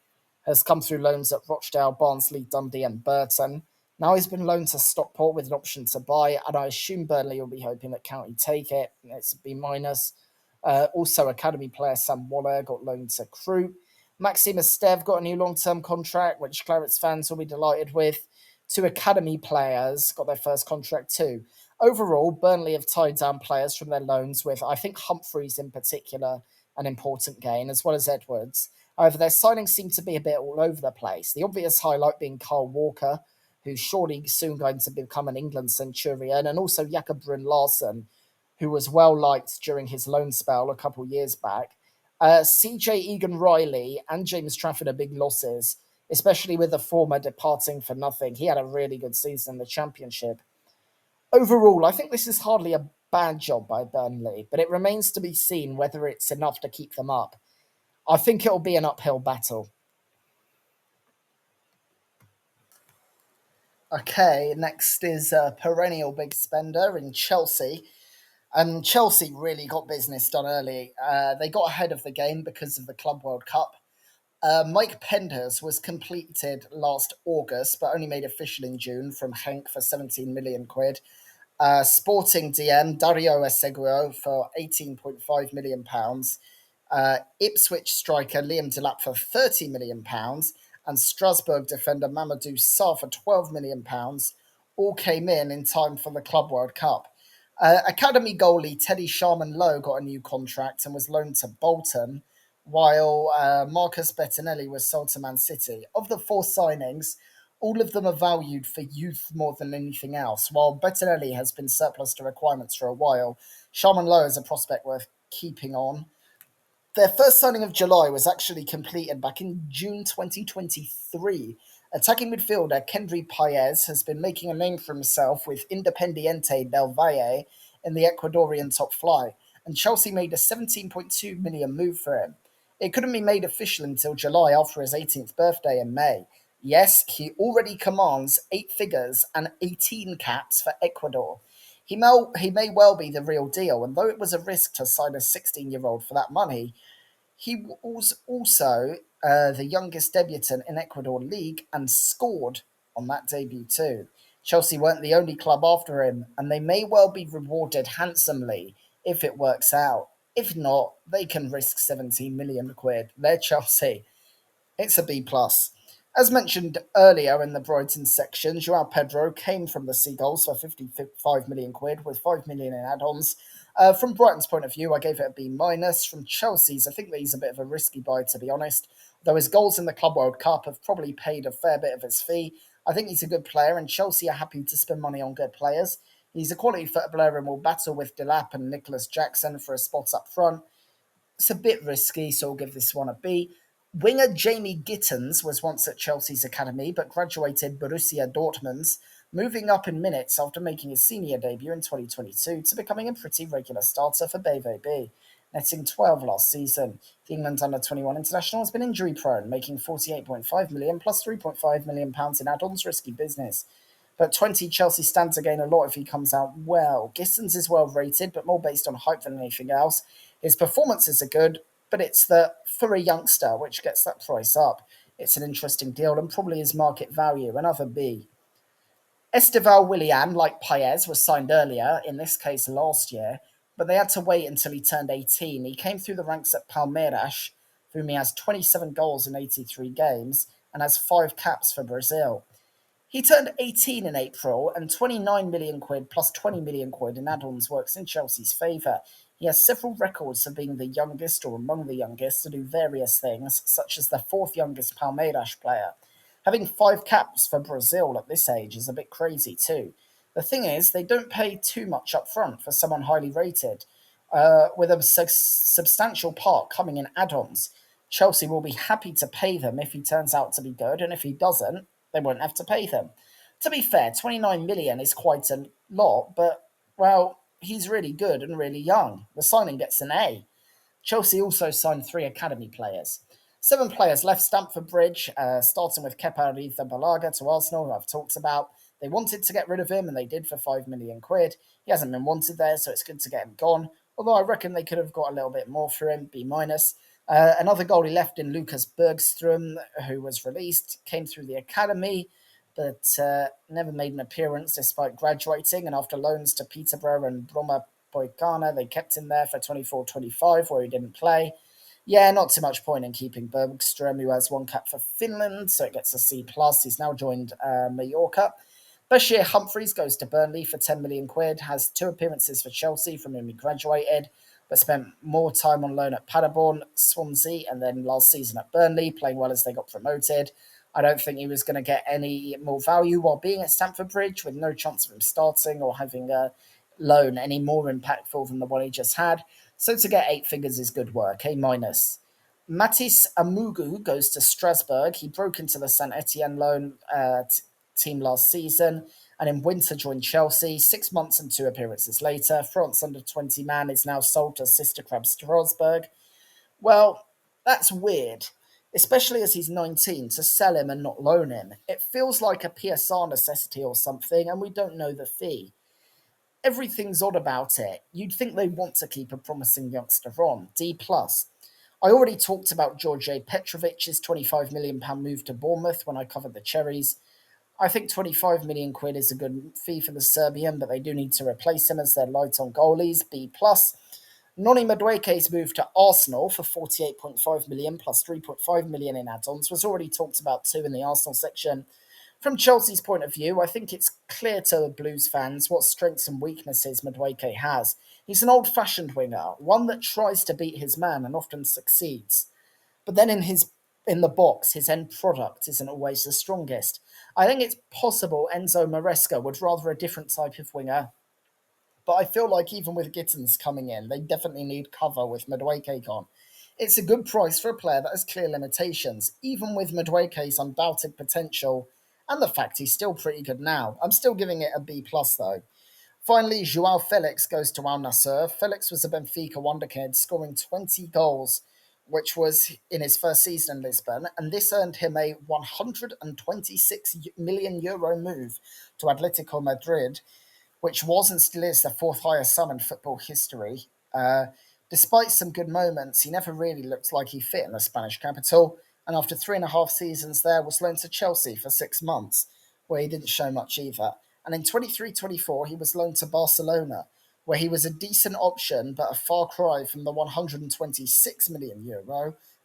has come through loans at Rochdale, Barnsley, Dundee, and Burton. Now he's been loaned to Stockport with an option to buy, and I assume Burnley will be hoping that County take it. It's a B minus. Also, academy player Sam Waller got loaned to Crewe. Maxime Esteve got a new long-term contract, which Clarets fans will be delighted with. Two academy players got their first contract too. Overall, Burnley have tied down players from their loans with, I think, Humphreys in particular, an important gain, as well as Edwards. However, their signings seem to be a bit all over the place. The obvious highlight being Carl Walker, who's surely soon going to become an England centurion, and also Jakob Brun Larsen, who was well liked during his loan spell a couple years back. CJ Egan Riley and James Trafford are big losses, especially with the former departing for nothing. He had a really good season in the Championship. Overall, I think this is hardly a bad job by Burnley, but it remains to be seen whether it's enough to keep them up. I think it'll be an uphill battle. Okay, next is a perennial big spender in Chelsea. And Chelsea really got business done early. They got ahead of the game because of the Club World Cup. Mike Penders was completed last August, but only made official in June from Henk for 17 million quid. Sporting DM Dario Eseguio for £18.5 million. Ipswich striker Liam Delap for £30 million. And Strasbourg defender Mamadou Sarr for £12 million. All came in time for the Club World Cup. Academy goalie Teddy Sharman Lowe got a new contract and was loaned to Bolton, while Marcus Bettinelli was sold to Man City. Of the four signings, all of them are valued for youth more than anything else. While Bettinelli has been surplus to requirements for a while, Sharman Lowe is a prospect worth keeping on. Their first signing of July was actually completed back in June 2023. Attacking midfielder Kendry Paez has been making a name for himself with Independiente del Valle in the Ecuadorian top flight, and Chelsea made a 17.2 million move for him. It couldn't be made official until July after his 18th birthday in May. Yes, he already commands 8 figures and 18 caps for Ecuador. He may well be the real deal, and though it was a risk to sign a 16-year-old for that money, he was also the youngest debutant in Ecuador League and scored on that debut too. Chelsea weren't the only club after him, and they may well be rewarded handsomely if it works out. If not, they can risk 17 million quid. They're Chelsea. It's a B plus. As mentioned earlier in the Brighton section, Joao Pedro came from the Seagulls for 55 million quid with 5 million in add-ons. From Brighton's point of view, I gave it a B minus. From Chelsea's, I think that he's a bit of a risky buy, to be honest. Though his goals in the Club World Cup have probably paid a fair bit of his fee. I think he's a good player, and Chelsea are happy to spend money on good players. He's a quality footballer and will battle with Delap and Nicholas Jackson for a spot up front. It's a bit risky, so I'll give this one a B. Winger Jamie Gittens was once at Chelsea's academy, but graduated Borussia Dortmund's, moving up in minutes after making his senior debut in 2022 to becoming a pretty regular starter for BVB, netting 12 last season. The England under-21 international has been injury-prone, making 48.5 million plus 3.5 million pounds in add-ons risky business. But 20 Chelsea stands to gain a lot if he comes out well. Gittens is well rated, but more based on hype than anything else. His performances are good, but it's the for a youngster which gets that price up. It's an interesting deal and probably his market value, another B. Esteval Willian, like Paez, was signed earlier, in this case last year, but they had to wait until he turned 18. He came through the ranks at Palmeiras for whom he has 27 goals in 83 games and has 5 caps for Brazil. He turned 18 in April, and 29 million quid plus 20 million quid in add-ons works in Chelsea's favour. He has several records for being the youngest or among the youngest to do various things, such as the fourth youngest Palmeiras player. Having 5 caps for Brazil at this age is a bit crazy too. The thing is, they don't pay too much up front for someone highly rated, with a substantial part coming in add-ons. Chelsea will be happy to pay them if he turns out to be good, and if he doesn't, they won't have to pay them. To be fair, 29 million is quite a lot, but, well, he's really good and really young. The signing gets an A. Chelsea also signed 3 academy players. 7 players left Stamford Bridge, starting with Kepa Arrizabalaga to Arsenal, who I've talked about. They wanted to get rid of him, and they did for 5 million quid. He hasn't been wanted there, so it's good to get him gone. Although I reckon they could have got a little bit more for him, B minus. Another goalie left in Lucas Bergstrom, who was released, came through the academy, but never made an appearance despite graduating. And after loans to Peterborough and Broma Poicana, they kept him there for 24-25, where he didn't play. Yeah, not too much point in keeping Bergstrom, who has 1 cap for Finland, so it gets a C+. He's now joined Mallorca. Bashir Humphreys goes to Burnley for 10 million quid, has 2 appearances for Chelsea from whom he graduated, but spent more time on loan at Paderborn, Swansea, and then last season at Burnley, playing well as they got promoted. I don't think he was going to get any more value while being at Stamford Bridge, with no chance of him starting or having a loan any more impactful than the one he just had. So to get 8 figures is good work, A minus. Matis Amugu goes to Strasbourg. He broke into the Saint Etienne loan team last season, and in winter joined Chelsea. 6 months and 2 appearances later, France under 20 man is now sold to Sister Club Strasbourg. Well, that's weird, especially as he's 19, to sell him and not loan him. It feels like a PSR necessity or something, and we don't know the fee. Everything's odd about it. You'd think they want to keep a promising youngster on. D plus. I already talked about George Petrovic's £25 million move to Bournemouth when I covered the Cherries. I think 25 million quid is a good fee for the Serbian, but they do need to replace him as they're light on goalies. B plus. Noni Madueke's move to Arsenal for 48.5 million plus 3.5 million in add-ons was already talked about too in the Arsenal section. From Chelsea's point of view, I think it's clear to Blues fans what strengths and weaknesses Madueke has. He's an old-fashioned winger, one that tries to beat his man and often succeeds. But then in the box, his end product isn't always the strongest. I think it's possible Enzo Maresca would rather a different type of winger, but I feel like even with Gittins coming in, they definitely need cover with Madueke gone. It's a good price for a player that has clear limitations, even with Madueke's undoubted potential and the fact he's still pretty good now. I'm still giving it a B plus though. Finally, Joao Felix goes to Al Nassr. Felix was a Benfica wonderkid, scoring 20 goals, which was in his first season in Lisbon, and this earned him a €126 million move to Atletico Madrid, which was and still is the fourth highest sum in football history. Despite some good moments, he never really looked like he fit in the Spanish capital, and after 3.5 seasons there, was loaned to Chelsea for 6 months, where he didn't show much either. And in 23-24, he was loaned to Barcelona, where he was a decent option, but a far cry from the €126 million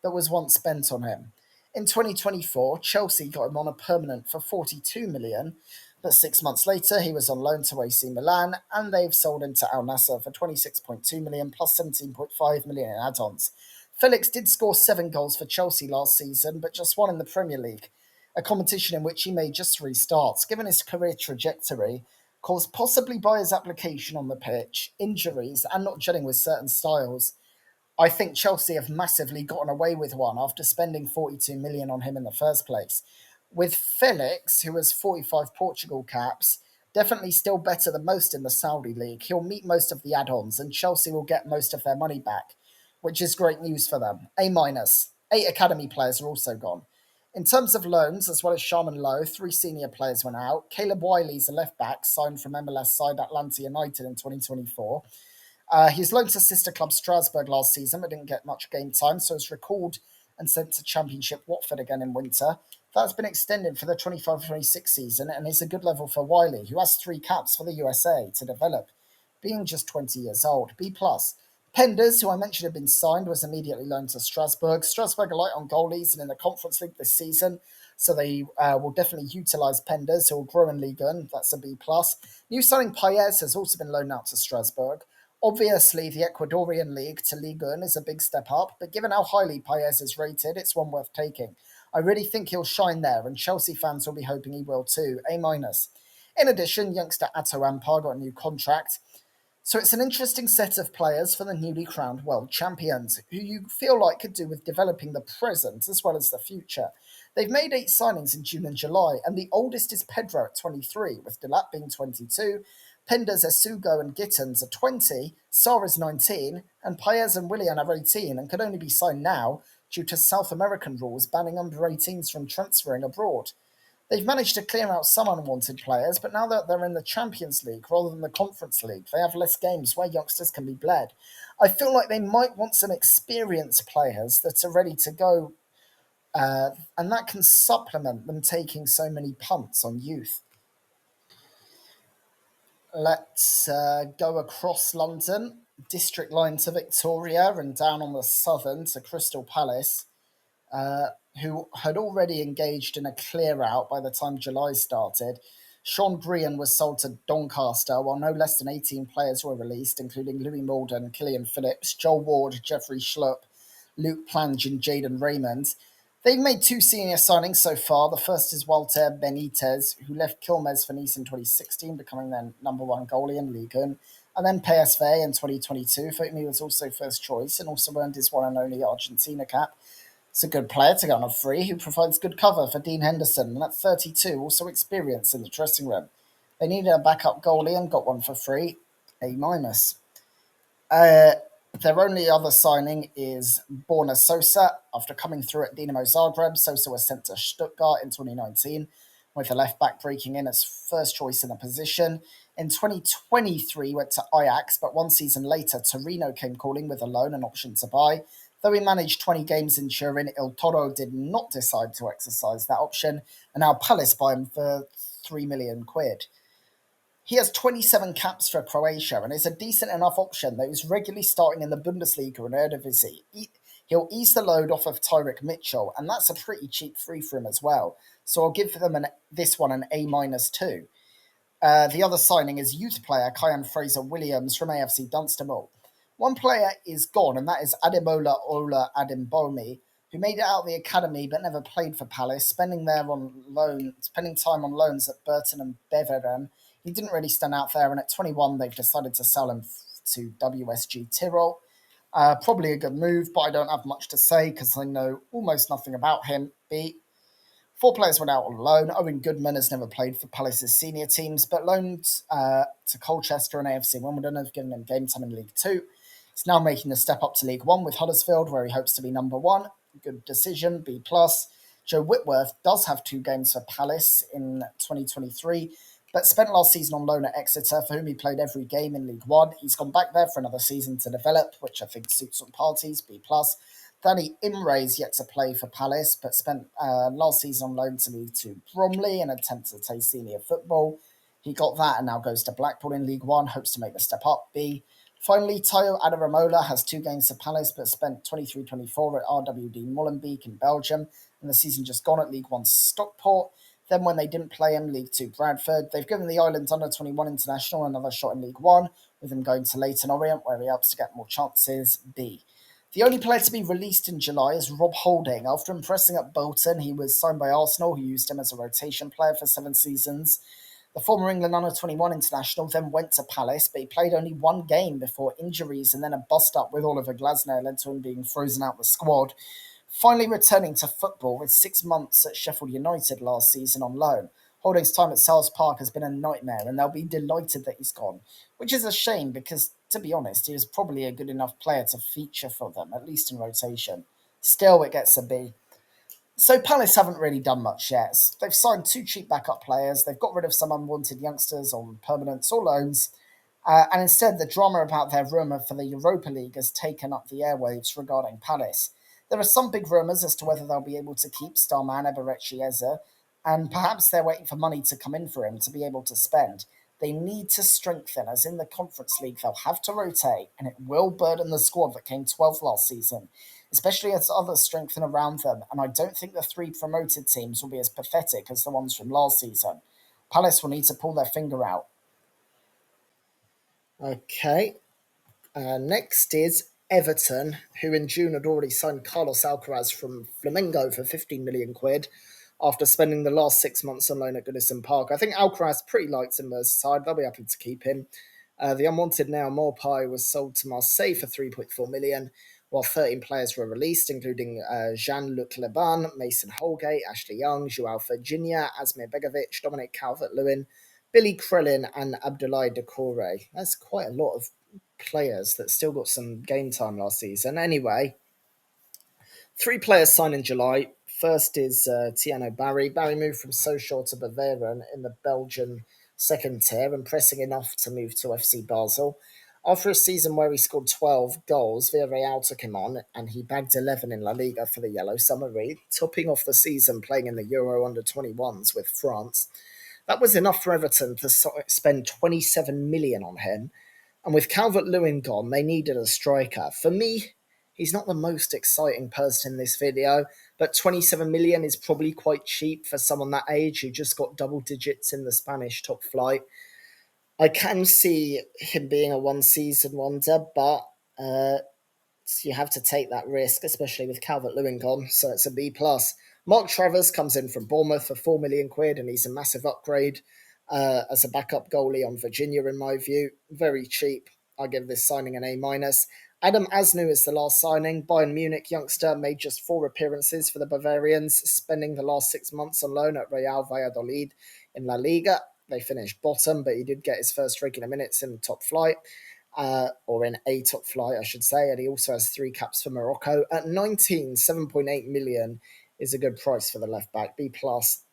that was once spent on him. In 2024, Chelsea got him on a permanent for 42 million, but 6 months later, he was on loan to AC Milan, and they've sold him to Al Nassr for 26.2 million plus 17.5 million in add-ons. Felix did score 7 goals for Chelsea last season, but just one in the Premier League, a competition in which he made just 3 starts. Given his career trajectory, caused possibly by his application on the pitch, injuries, and not gelling with certain styles, I think Chelsea have massively gotten away with one after spending 42 million on him in the first place. With Felix, who has 45 Portugal caps, definitely still better than most in the Saudi league, he'll meet most of the add-ons and Chelsea will get most of their money back, which is great news for them. A minus. 8 academy players are also gone. In terms of loans, as well as Sharman Lowe, 3 senior players went out. Caleb Wiley's a left back, signed from MLS side Atlanta United in 2024. He was loaned to sister club Strasbourg last season, but didn't get much game time, so was recalled and sent to Championship Watford again in winter. That's been extended for the 25-26 season and is a good level for Wiley, who has 3 caps for the USA to develop, being just 20 years old. B plus. Penders, who I mentioned had been signed, was immediately loaned to Strasbourg. Strasbourg are light on goalies and in the Conference League this season, so they will definitely utilise Penders, who will grow in Ligue 1. That's a B+. New signing Paez has also been loaned out to Strasbourg. Obviously, the Ecuadorian League to Ligue 1 is a big step up, but given how highly Paez is rated, it's one worth taking. I really think he'll shine there, and Chelsea fans will be hoping he will too. A-. In addition, youngster Atto Ampar got a new contract. So it's an interesting set of players for the newly crowned world champions, who you feel like could do with developing the present as well as the future. They've made 8 signings in June and July, and the oldest is Pedro at 23, with Delap being 22, Penders, Esugo, and Gittins are 20, Sarr 19, and Paez and Willian are 18 and could only be signed now due to South American rules banning under 18s from transferring abroad. They've managed to clear out some unwanted players, but now that they're in the Champions League rather than the Conference League, they have less games where youngsters can be bled. I feel like they might want some experienced players that are ready to go, and that can supplement them taking so many punts on youth. Let's go across London, District Line to Victoria, and down on the southern to Crystal Palace, uh, who had already engaged in a clear out by the time July started. Sean Grean was sold to Doncaster, while no less than 18 players were released, including Louis Malden, Killian Phillips, Joel Ward, Jeffrey Schlupp, Luke Plange, and Jaden Raymond. They've made 2 senior signings so far. The first is Walter Benitez, who left Quilmes for Nice in 2016, becoming their number one goalie in Ligue 1, and then PSV in 2022, for whom he was also first choice and also earned his one and only Argentina cap. It's a good player to go on a free who provides good cover for Dean Henderson, and at 32, also experienced in the dressing room. They needed a backup goalie and got one for free, A minus. Uh, their only other signing is Borna Sosa. After coming through at Dinamo Zagreb, Sosa was sent to Stuttgart in 2019, with the left back breaking in as first choice in the position. In 2023, went to Ajax, but 1 season later, Torino came calling with a loan and option to buy. Though he managed 20 games in Turin, Il Toro did not decide to exercise that option, and now Palace buy him for £3 million. He has 27 caps for Croatia and is a decent enough option that he's regularly starting in the Bundesliga and Eredivisie. He'll ease the load off of Tyrick Mitchell, and that's a pretty cheap free for him as well. So I'll give them this one an A minus too. The other signing is youth player Kyan Fraser Williams from AFC Dunstable. One player is gone, and that is Ademola Ola Adembomi, who made it out of the academy but never played for Palace, spending time on loans at Burton and Beveren. He didn't really stand out there, and at 21, they've decided to sell him to WSG Tyrol. Probably a good move, but I don't have much to say because I know almost nothing about him. 4 players went out on loan. Owen Goodman has never played for Palace's senior teams, but loaned to Colchester and AFC Wimbledon have given him game time in League Two. He's now making the step up to League One with Huddersfield, where he hopes to be number one. Good decision, B+. Joe Whitworth does have 2 games for Palace in 2023, but spent last season on loan at Exeter, for whom he played every game in League One. He's gone back there for another season to develop, which I think suits all parties, B+. Danny Imre is yet to play for Palace, but spent last season on loan to League Two Bromley in an attempt to taste senior football. He got that and now goes to Blackpool in League One, hopes to make the step up, B. Finally, Tayo Adaramola has 2 games for Palace, but spent 23-24 at RWD Molenbeek in Belgium, and the season just gone at League One Stockport. Then, when they didn't play him, League Two Bradford. They've given the Islands under-21 international another shot in League One, with him going to Leyton Orient, where he helps to get more chances, B. The only player to be released in July is Rob Holding. After impressing at Bolton, he was signed by Arsenal, who used him as a rotation player for 7 seasons. The former England under-21 international then went to Palace, but he played only 1 game before injuries and then a bust-up with Oliver Glasner led to him being frozen out the squad. Finally returning to football with 6 months at Sheffield United last season on loan. Holding's time at Selhurst Park has been a nightmare, and they'll be delighted that he's gone, which is a shame because, to be honest, he is probably a good enough player to feature for them, at least in rotation. Still, it gets a B. So Palace haven't really done much yet. They've signed 2 cheap backup players, they've got rid of some unwanted youngsters on permanents or loans, and instead the drama about their rumour for the Europa League has taken up the airwaves regarding Palace. There are some big rumours as to whether they'll be able to keep starman Eberechi Eze, and perhaps they're waiting for money to come in for him to be able to spend. They need to strengthen, as in the Conference League, they'll have to rotate, and it will burden the squad that came 12th last season, especially as others strengthen around them. And I don't think the three promoted teams will be as pathetic as the ones from last season. Palace will need to pull their finger out. Okay, next is Everton, who in June had already signed Carlos Alcaraz from Flamengo for 15 million quid after spending the last 6 months on loan at Goodison Park. I think Alcaraz pretty likes him as side. They'll be happy to keep him. The unwanted now Morpai was sold to Marseille for 3.4 million, while 13 players were released, including Jean-Luc Leban, Mason Holgate, Ashley Young, Joao Virginia, Asmir Begovic, Dominic Calvert-Lewin, Billy Krellin, and Abdoulaye Doucouré. That's quite a lot of players that still got some game time last season. Anyway, three players signed in July. First is Tiano Barry. Barry moved from Sochaux to Bavarian in the Belgian second tier, impressing enough to move to FC Basel. After a season where he scored 12 goals, Villarreal took him on and he bagged 11 in La Liga for the Yellow Submarine, topping off the season playing in the Euro under-21s with France. That was enough for Everton to spend 27 million on him, and with Calvert Lewin gone, they needed a striker. For me, he's not the most exciting person in this video, but 27 million is probably quite cheap for someone that age who just got double digits in the Spanish top flight. I can see him being a one season wonder, but you have to take that risk, especially with Calvert Lewin gone. So it's a B plus. Mark Travers comes in from Bournemouth for 4 million quid, and he's a massive upgrade as a backup goalie on Virginia, in my view. Very cheap. I give this signing an A minus. Adam Asnu is the last signing. Bayern Munich youngster made just 4 appearances for the Bavarians, spending the last 6 months on loan at Real Valladolid in La Liga. They finished bottom, but he did get his first regular minutes in the top flight or in a top flight, I should say, and he also has 3 caps for Morocco. At 19, 7.8 million is a good price for the left back, B plus.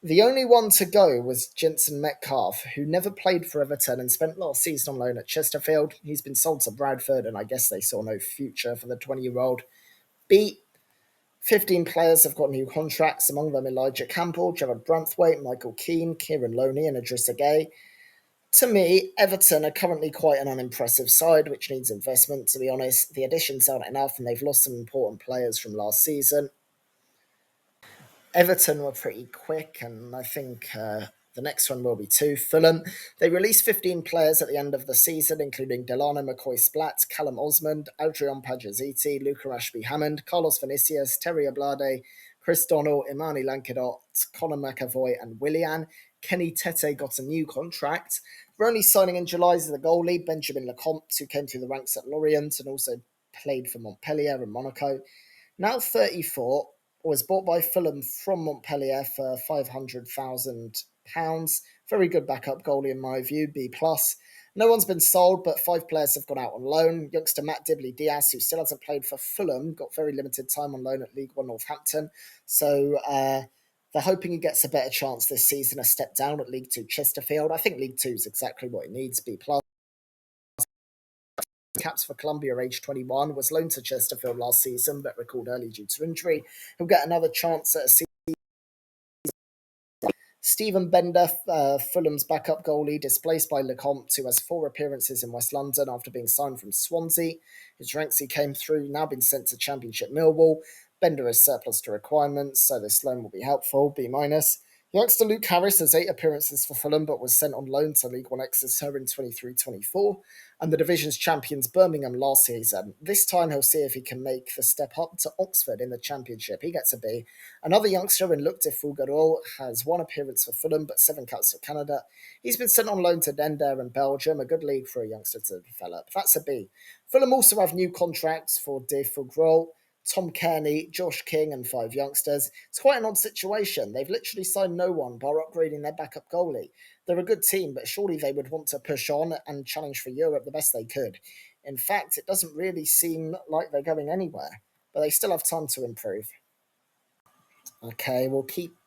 The only one to go was Jensen Metcalf, who never played for Everton and spent last season on loan at Chesterfield. He's been sold to Bradford, and I guess they saw no future for the 20-year-old. B, 15 players have got new contracts, among them Elijah Campbell, Gerard Branthwaite, Michael Keane, Kieran Loney, and Idrissa Gueye. To me, Everton are currently quite an unimpressive side, which needs investment, to be honest. The additions aren't enough, and they've lost some important players from last season. Everton were pretty quick, and I think the next one will be too. Fulham, they released 15 players at the end of the season, including Delano McCoy-Splat, Callum Osmond, Adrian Pajaziti, Luca Ashby-Hammond, Carlos Vinicius, Terry Ablade, Chris Donnell, Imani Lankadot, Conor McAvoy, and Willian. Kenny Tete got a new contract. We're only signing in July as the goalie, Benjamin Lecomte, who came through the ranks at Lorient and also played for Montpellier and Monaco. Now 34, was bought by Fulham from Montpellier for £500,000. Very good backup goalie in my view, B plus. No one's been sold, but 5 players have gone out on loan. Youngster Matt Dibley Diaz, who still hasn't played for Fulham, got very limited time on loan at League One Northampton. So they're hoping he gets a better chance this season, a step down at League Two Chesterfield. I think League Two is exactly what he needs, B plus. Caps for Columbia, age 21, was loaned to Chesterfield last season, but recalled early due to injury. He'll get another chance at a season. Stephen Bender, Fulham's backup goalie, displaced by Lecomte, who has 4 appearances in West London after being signed from Swansea. His ranks he came through, now been sent to Championship Millwall. Bender is surplus to requirements, so this loan will be helpful, B minus. Youngster Luke Harris has 8 appearances for Fulham, but was sent on loan to League One Exeter in 23-24, and the division's champions Birmingham last season. This time he'll see if he can make the step up to Oxford in the Championship. He gets a B. Another youngster in Luc de Fougarol has 1 appearance for Fulham, but 7 caps for Canada. He's been sent on loan to Dender in Belgium, a good league for a youngster to develop. That's a B. Fulham also have new contracts for de Fougarol, Tom Kearney, Josh King, and 5 youngsters. It's quite an odd situation. They've literally signed no one by upgrading their backup goalie. They're a good team, but surely they would want to push on and challenge for Europe the best they could. In fact, it doesn't really seem like they're going anywhere, but they still have time to improve. Okay, we'll keep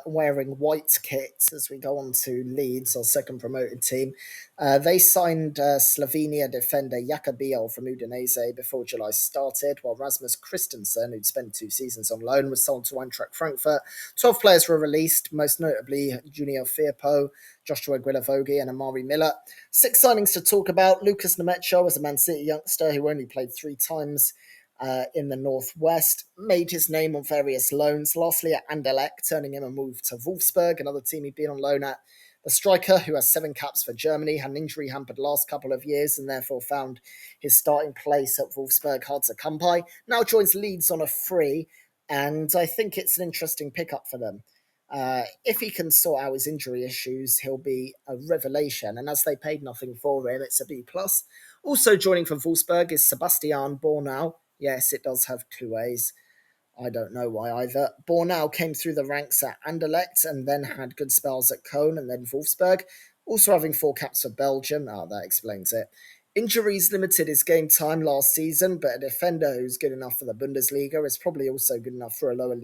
wearing white kits as we go on to Leeds, our second promoted team. They signed Slovenia defender Jakobiel from Udinese before July started, while Rasmus Christensen, who'd spent 2 seasons on loan, was sold to Eintracht Frankfurt. 12 players were released, most notably Junior Firpo, Joshua Guilavogui, and Amari Miller. 6 signings to talk about. Lucas Nemecha was a Man City youngster who only played 3 times in the Northwest, made his name on various loans, lastly at Anderlecht, turning him a move to Wolfsburg, another team he'd been on loan at. The striker, who has 7 caps for Germany, had an injury hampered last couple of years and therefore found his starting place at Wolfsburg hard to come by, now joins Leeds on a free, and I think it's an interesting pickup for them. If he can sort out his injury issues, he'll be a revelation. And as they paid nothing for him, it's a B plus. Also joining from Wolfsburg is Sebastian Bornau. Yes, it does have 2 A's. I don't know why either. Bornau came through the ranks at Anderlecht and then had good spells at Cologne and then Wolfsburg, also having 4 caps for Belgium. Oh, that explains it. Injuries limited his game time last season, but a defender who's good enough for the Bundesliga is probably also good enough for a lower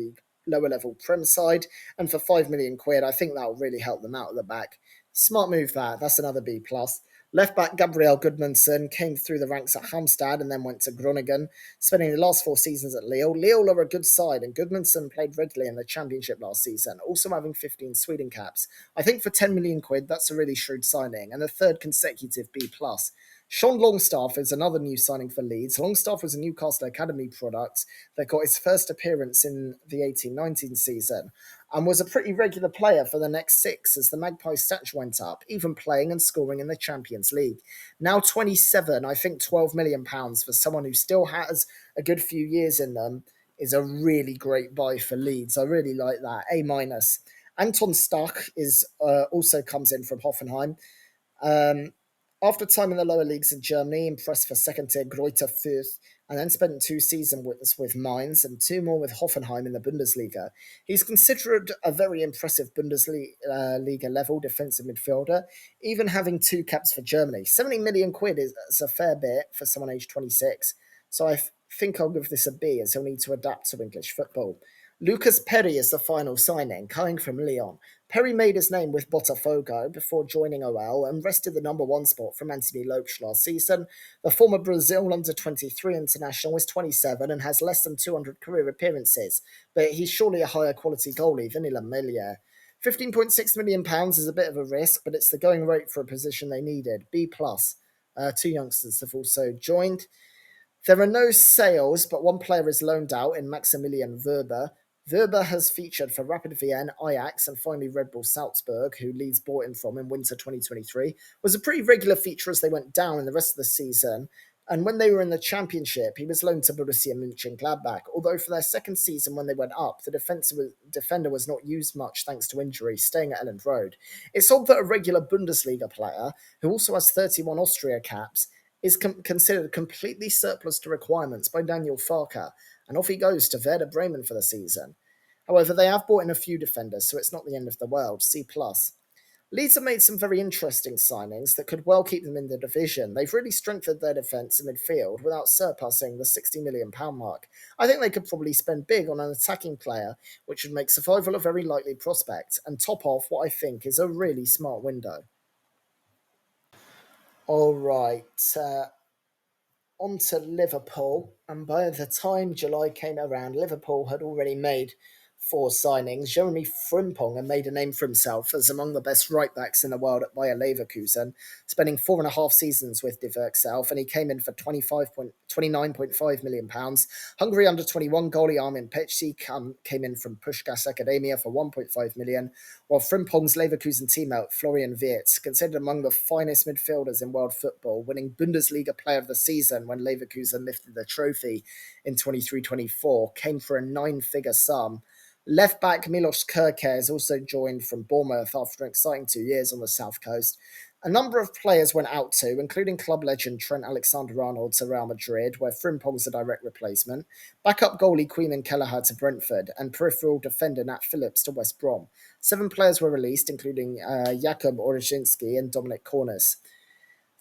level Prem side. And for 5 million quid, I think that'll really help them out at the back. Smart move that. That's another B plus. Left back Gabriel Goodmanson came through the ranks at Halmstad and then went to Groningen, spending the last 4 seasons at Lille. Lille are a good side, and Goodmanson played regularly in the Championship last season, also having 15 Sweden caps. I think for 10 million quid, that's a really shrewd signing, and a third consecutive B plus. Sean Longstaff is another new signing for Leeds. Longstaff was a Newcastle Academy product that got his first appearance in the 18-19 season and was a pretty regular player for the next 6 as the Magpies' stats went up, even playing and scoring in the Champions League. Now 27, I think £12 million for someone who still has a good few years in them is a really great buy for Leeds. I really like that. A minus. Anton Stach is also comes in from Hoffenheim. Um, After time in the lower leagues in Germany, impressed for second tier Greuther Fürth, and then spent 2 seasons with Mainz and 2 more with Hoffenheim in the Bundesliga. He's considered a very impressive Bundesliga level defensive midfielder, even having 2 caps for Germany. 70 million quid is a fair bit for someone aged 26, so I think I'll give this a B as he'll need to adapt to English football. Lucas Perry is the final signing, coming from Lyon. Perry made his name with Botafogo before joining OL and wrested the number 1 spot from Anthony Lopes last season. The former Brazil under-23 international is 27 and has less than 200 career appearances, but he's surely a higher quality goalie than Ilan Melier. £15.6 million is a bit of a risk, but it's the going rate for a position they needed. B+. 2 youngsters have also joined. There are no sales, but one player is loaned out in Maximilian Werber. Werber has featured for Rapid Vienna, Ajax, and finally Red Bull Salzburg, who Leeds bought him from in winter 2023, was a pretty regular feature as they went down in the rest of the season. And when they were in the Championship, he was loaned to Borussia Mönchengladbach, although for their second season when they went up, the defender was not used much thanks to injury, staying at Elland Road. It's odd that a regular Bundesliga player, who also has 31 Austria caps, is considered completely surplus to requirements by Daniel Farker, and off he goes to Werder Bremen for the season. However, they have brought in a few defenders, so it's not the end of the world. C+. Leeds have made some very interesting signings that could well keep them in the division. They've really strengthened their defence and midfield without surpassing the £60 million mark. I think they could probably spend big on an attacking player, which would make survival a very likely prospect, and top off what I think is a really smart window. All right. On to Liverpool, and by the time July came around, Liverpool had already made 4 signings. Jeremy Frimpong had made a name for himself as among the best right-backs in the world at Bayer Leverkusen, spending 4.5 seasons with Die Werkself, and he came in for £29.5 million. Hungary under-21 goalie Armin Petsi came in from Puskás Academia for £1.5 million, while Frimpong's Leverkusen teammate Florian Wirtz, considered among the finest midfielders in world football, winning Bundesliga Player of the Season when Leverkusen lifted the trophy in 23-24, came for a 9-figure sum. Left back Milos Kerkez also joined from Bournemouth after an exciting 2 years on the south coast. A number of players went out too, including club legend Trent Alexander-Arnold to Real Madrid, where Frimpong's a direct replacement, backup goalie Queenan Kelleher to Brentford, and peripheral defender Nat Phillips to West Brom. 7 players were released, including Jakub Orzinski and Dominic Cornes.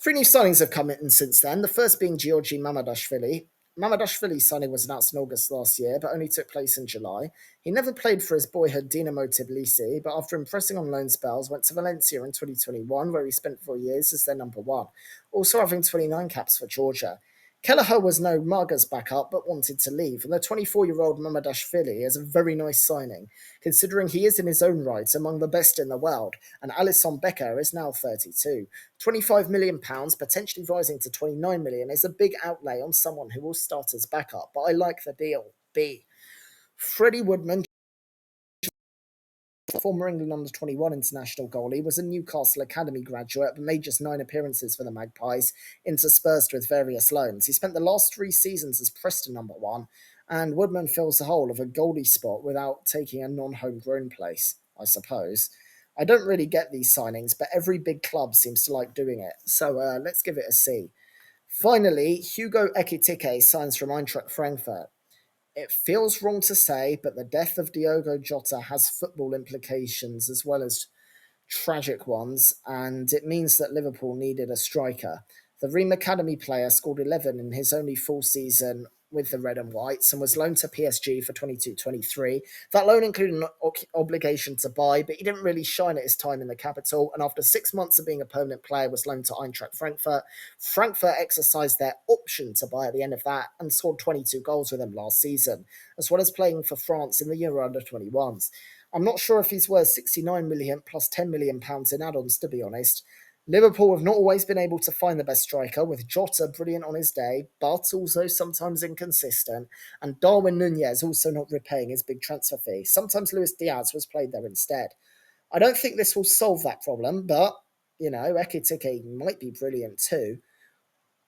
3 new signings have come in since then, the first being Georgi Mamadashvili. Mamadashvili's signing was announced in August last year, but only took place in July. He never played for his boyhood Dinamo Tbilisi, but after impressing on loan spells, went to Valencia in 2021, where he spent 4 years as their number one, also having 29 caps for Georgia. Kelleher was no Marga's backup, but wanted to leave, and the 24-year-old Mamadashvili is a very nice signing, considering he is in his own right among the best in the world, and Alisson Becker is now 32. £25 million, potentially rising to 29 million, is a big outlay on someone who will start as backup, but I like the deal. B. Freddie Woodman, former England under 21 international goalie, was a Newcastle Academy graduate but made just 9 appearances for the Magpies, interspersed with various loans. He spent the last 3 seasons as Preston number one, and Woodman fills the hole of a goalie spot without taking a non homegrown place, I suppose. I don't really get these signings, but every big club seems to like doing it, so let's give it a C. Finally, Hugo Ekitike signs from Eintracht Frankfurt. It feels wrong to say, but the death of Diogo Jota has football implications as well as tragic ones, and it means that Liverpool needed a striker. The Ream Academy player scored 11 in his only full season with the Red and Whites and was loaned to PSG for 22-23. That loan included an obligation to buy, but he didn't really shine at his time in the capital, and after 6 months of being a permanent player was loaned to Eintracht Frankfurt. Frankfurt exercised their option to buy at the end of that and scored 22 goals with him last season, as well as playing for France in the Euro under-21s. I'm not sure if he's worth 69 million plus 10 million pounds in add-ons, to be honest. Liverpool have not always been able to find the best striker, with Jota brilliant on his day, but also sometimes inconsistent, and Darwin Nunez also not repaying his big transfer fee. Sometimes Luis Diaz was played there instead. I don't think this will solve that problem, but, Ekitike might be brilliant too.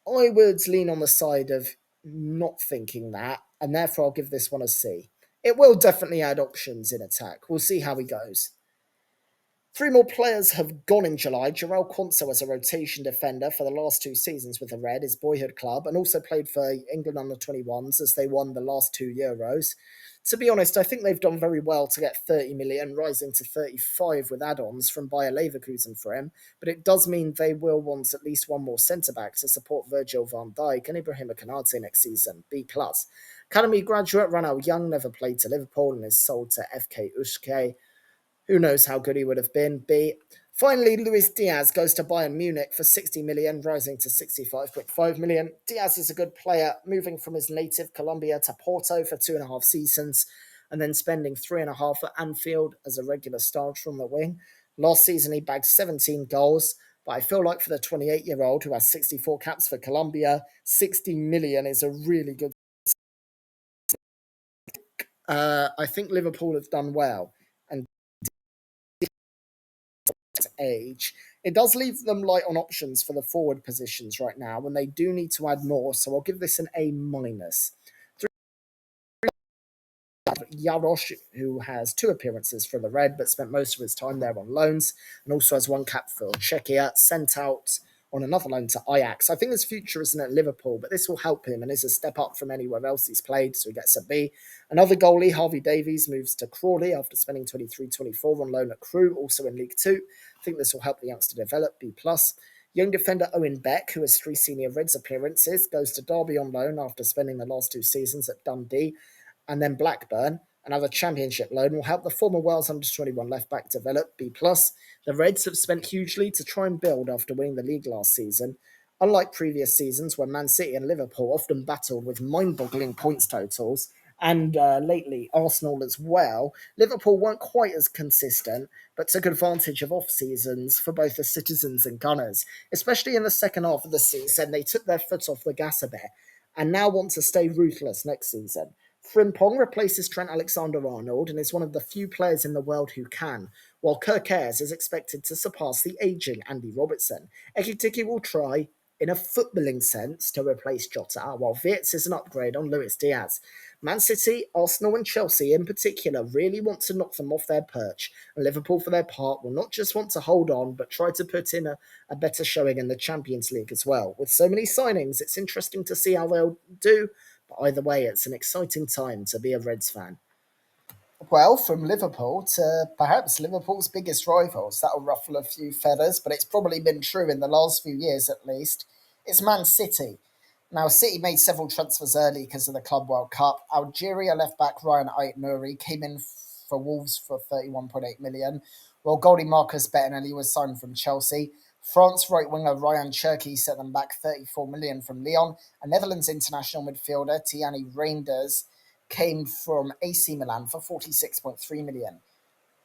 I would lean on the side of not thinking that, and therefore I'll give this one a C. It will definitely add options in attack. We'll see how he goes. 3 more players have gone in July. Jarell Quansah was a rotation defender for the last 2 seasons with the Red, his boyhood club, and also played for England under-21s as they won the last 2 Euros. To be honest, I think they've done very well to get 30 million, rising to 35 with add-ons from Bayer Leverkusen for him, but it does mean they will want at least one more centre-back to support Virgil van Dijk and Ibrahima Konate next season, B+. Academy graduate Ronald Young never played to Liverpool and is sold to FK Ushke. Who knows how good he would have been? B. Finally, Luis Diaz goes to Bayern Munich for 60 million, rising to 65.5 million. Diaz is a good player, moving from his native Colombia to Porto for 2.5 seasons, and then spending 3.5 at Anfield as a regular starter from the wing. Last season, he bagged 17 goals, but I feel like for the 28-year-old who has 64 caps for Colombia, 60 million is a really good. I think Liverpool have done well, and age, it does leave them light on options for the forward positions right now, and they do need to add more, so I'll give this an A minus. Jarosz, who has 2 appearances for the Red but spent most of his time there on loans, and also has 1 cap for Czechia, sent out on another loan to Ajax. I think his future isn't at Liverpool, but this will help him and is a step up from anywhere else he's played, so he gets a B. Another goalie, Harvey Davies, moves to Crawley after spending 23-24 on loan at Crewe, also in League Two. I think this will help the youngster develop, B+. Young defender Owen Beck, who has 3 senior Reds appearances, goes to Derby on loan after spending the last 2 seasons at Dundee. And then Blackburn, another championship loan, will help the former Wales under-21 left-back develop, B+. The Reds have spent hugely to try and build after winning the league last season. Unlike previous seasons where Man City and Liverpool often battled with mind-boggling points totals, and lately Arsenal as well, Liverpool weren't quite as consistent, but took advantage of off-seasons for both the Citizens and Gunners. Especially in the second half of the season, they took their foot off the gas a bit, and now want to stay ruthless next season. Frimpong replaces Trent Alexander-Arnold and is one of the few players in the world who can, while Gyökeres is expected to surpass the ageing Andy Robertson. Ekitike will try, in a footballing sense, to replace Jota, while Wirtz is an upgrade on Luis Diaz. Man City, Arsenal and Chelsea in particular really want to knock them off their perch, and Liverpool for their part will not just want to hold on, but try to put in a better showing in the Champions League as well. With so many signings, it's interesting to see how they'll do, but either way, it's an exciting time to be a Reds fan. Well, from Liverpool to perhaps Liverpool's biggest rivals, that'll ruffle a few feathers, but it's probably been true in the last few years at least. It's Man City. Now, City made several transfers early because of the Club World Cup. Algeria left back Ryan Ait-Nouri came in for Wolves for 31.8 million, while goalie Marcus Bettinelli was signed from Chelsea. France right winger Ryan Cherki set them back 34 million from Lyon, and Netherlands international midfielder Tiani Reinders came from AC Milan for 46.3 million.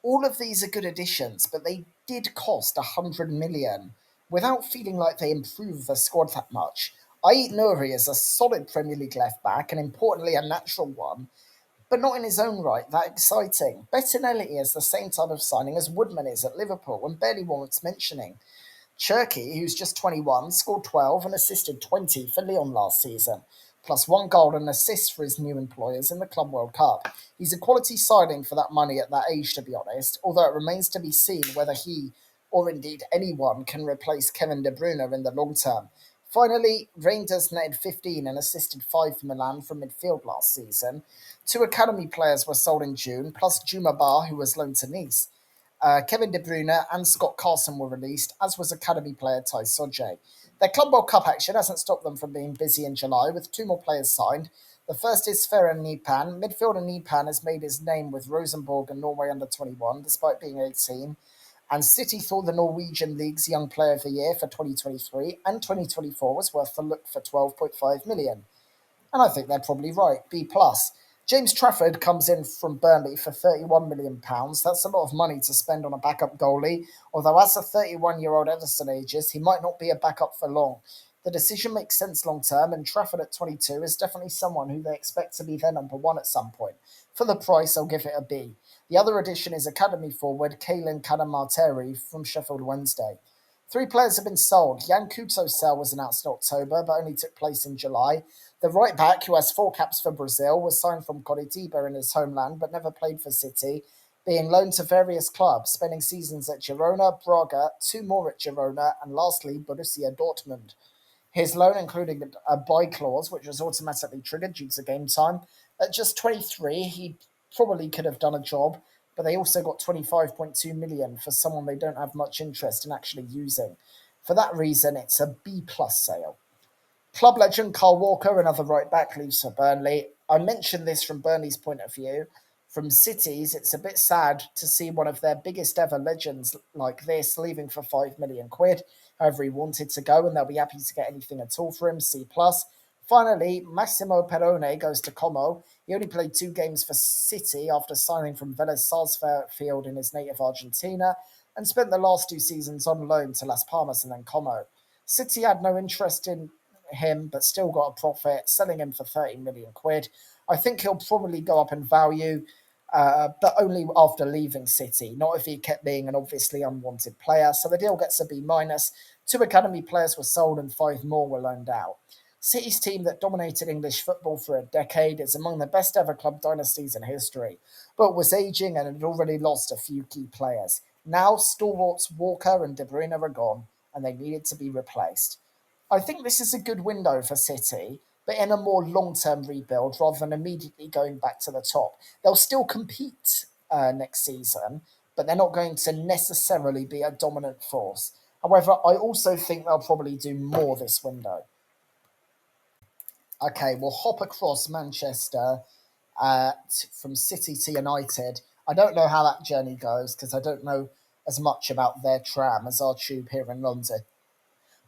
All of these are good additions, but they did cost 100 million without feeling like they improved the squad that much. Ait Nouri is a solid Premier League left back and importantly a natural one, but not in his own right that exciting. Bettinelli is the same type of signing as Woodman is at Liverpool and barely warrants mentioning. Cherky, who's just 21, scored 12 and assisted 20 for Lyon last season, plus one goal and assist for his new employers in the Club World Cup. He's a quality signing for that money at that age, to be honest, although it remains to be seen whether he, or indeed anyone, can replace Kevin De Bruyne in the long term. Finally, Reinders netted 15 and assisted 5 for Milan from midfield last season. Two academy players were sold in June, plus Juma Bar, who was loaned to Nice. Kevin De Bruyne and Scott Carson were released, as was academy player Ty Sodje. Their Club World Cup action hasn't stopped them from being busy in July, with two more players signed. The first is Ferran Nipan. Midfielder Nipan has made his name with Rosenborg and Norway under 21, despite being 18. And City thought the Norwegian League's Young Player of the Year for 2023 and 2024 was worth the look for 12.5 million. And I think they're probably right. B plus. James Trafford comes in from Burnley for £31 million. That's a lot of money to spend on a backup goalie. Although as a 31-year-old Everton ages, he might not be a backup for long. The decision makes sense long term, and Trafford at 22 is definitely someone who they expect to be their number one at some point. For the price, I'll give it a B. The other addition is academy forward Kaylin Kanamarteri from Sheffield Wednesday. Three players have been sold. Jan Kuto's sale was announced in October, but only took place in July. The right back, who has four caps for Brazil, was signed from Coritiba in his homeland, but never played for City, being loaned to various clubs, spending seasons at Girona, Braga, two more at Girona, and lastly, Borussia Dortmund. His loan included a buy clause, which was automatically triggered due to game time. At just 23, he probably could have done a job, but they also got 25.2 million for someone they don't have much interest in actually using. For that reason, it's a B plus sale. Club legend Carl Walker, another right back, leaves for Burnley. I mentioned this from Burnley's point of view. From City's, it's a bit sad to see one of their biggest ever legends like this leaving for 5 million quid. However, he wanted to go, and they'll be happy to get anything at all for him. C plus. Finally, Massimo Perrone goes to Como. He only played 2 games for City after signing from Vélez Sarsfield in his native Argentina, and spent the last 2 seasons on loan to Las Palmas and then Como. City had no interest in him, but still got a profit, selling him for 30 million quid. I think he'll probably go up in value, but only after leaving City, not if he kept being an obviously unwanted player. So the deal gets a B minus. Two academy players were sold and 5 more were loaned out. City's team that dominated English football for a decade is among the best ever club dynasties in history, but was ageing and had already lost a few key players. Now, stalwarts Walker and De Bruyne are gone, and they needed to be replaced. I think this is a good window for City, but in a more long term rebuild rather than immediately going back to the top. They'll still compete next season, but they're not going to necessarily be a dominant force. However, I also think they'll probably do more this window. Okay, we'll hop across Manchester from City to United. I don't know how that journey goes because I don't know as much about their tram as our tube here in London.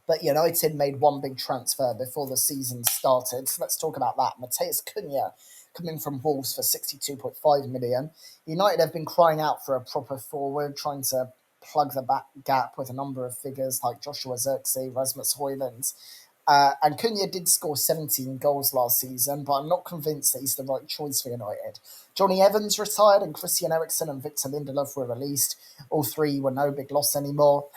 But United made one big transfer before the season started. So let's talk about that. Mateus Cunha coming from Wolves for 62.5 million. United have been crying out for a proper forward, trying to plug the back gap with a number of figures like Joshua Zirkzee, Rasmus Højlund. And Cunha did score 17 goals last season, but I'm not convinced that he's the right choice for United. Johnny Evans retired, and Christian Eriksen and Victor Lindelof were released. All three were no big loss anymore.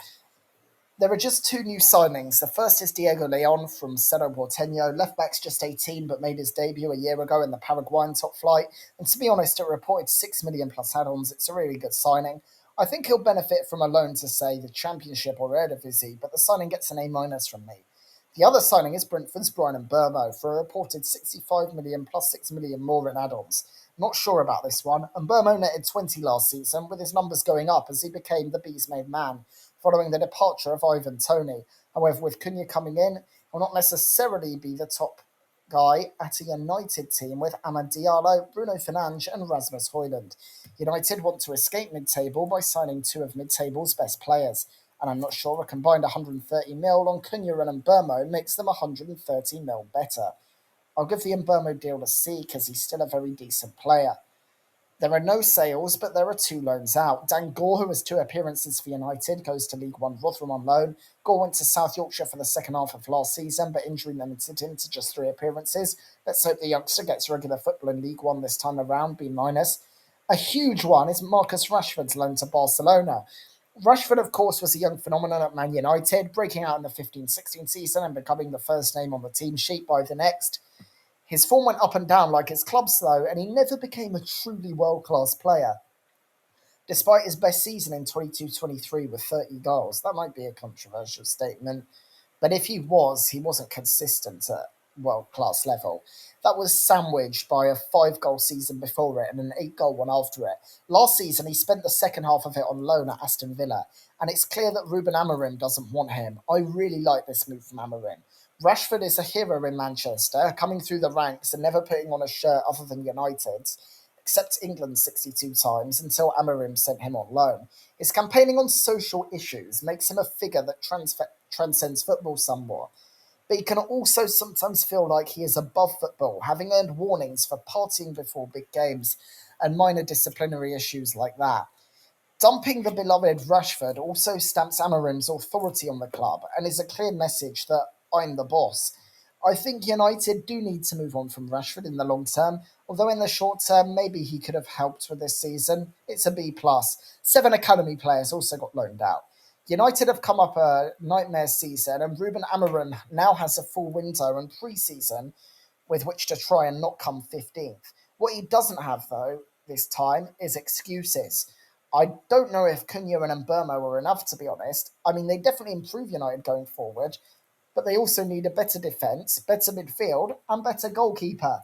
There are just two new signings. The first is Diego Leon from Cerro Porteño. Left back's just 18, but made his debut a year ago in the Paraguayan top flight. And to be honest, it reported 6 million plus add-ons. It's a really good signing. I think he'll benefit from a loan to, say, the Championship or Eredivisie, but the signing gets an A minus from me. The other signing is Brentford's Brian Mbeumo for a reported 65 million plus 6 million more in add-ons. Not sure about this one, and Mbeumo netted 20 last season, with his numbers going up as he became the Bees' main man, following the departure of Ivan Toney. However, with Cunha coming in, will not necessarily be the top guy at a United team with Amad Diallo, Bruno Fernandes, and Rasmus Højlund. United want to escape mid-table by signing two of mid-table's best players, and I'm not sure a combined 130 mil on Cunha and Mbermo makes them 130 mil better. I'll give the Mbermo deal a C because he's still a very decent player. There are no sales, but there are two loans out. Dan Gore, who has two appearances for United, goes to League One Rotherham on loan. Gore went to South Yorkshire for the second half of last season, but injury limited him to just three appearances. Let's hope the youngster gets regular football in League One this time around, B-. A huge one is Marcus Rashford's loan to Barcelona. Rashford, of course, was a young phenomenon at Man United, breaking out in the 15-16 season and becoming the first name on the team sheet by the next. His form went up and down like his clubs, though, and he never became a truly world-class player. Despite his best season in 22-23 with 30 goals, that might be a controversial statement, but if he wasn't consistent at world-class level. That was sandwiched by a 5-goal season before it and an 8-goal one after it. Last season, he spent the second half of it on loan at Aston Villa, and it's clear that Ruben Amorim doesn't want him. I really like this move from Amorim. Rashford is a hero in Manchester, coming through the ranks and never putting on a shirt other than United's, except England 62 times until Amorim sent him on loan. His campaigning on social issues makes him a figure that transcends football somewhat, but he can also sometimes feel like he is above football, having earned warnings for partying before big games and minor disciplinary issues like that. Dumping the beloved Rashford also stamps Amorim's authority on the club and is a clear message that I'm the boss. I think United do need to move on from Rashford in the long term, although in the short term maybe he could have helped with this season. It's a B+. 7 academy players also got loaned out. United have come up a nightmare season, and Ruben Amorim now has a full window and pre-season with which to try and not come 15th. What he doesn't have, though, this time is excuses. I don't know if Cunha and Mbermo are enough, to be honest. I mean, they definitely improve United going forward, but they also need a better defence, better midfield, and better goalkeeper.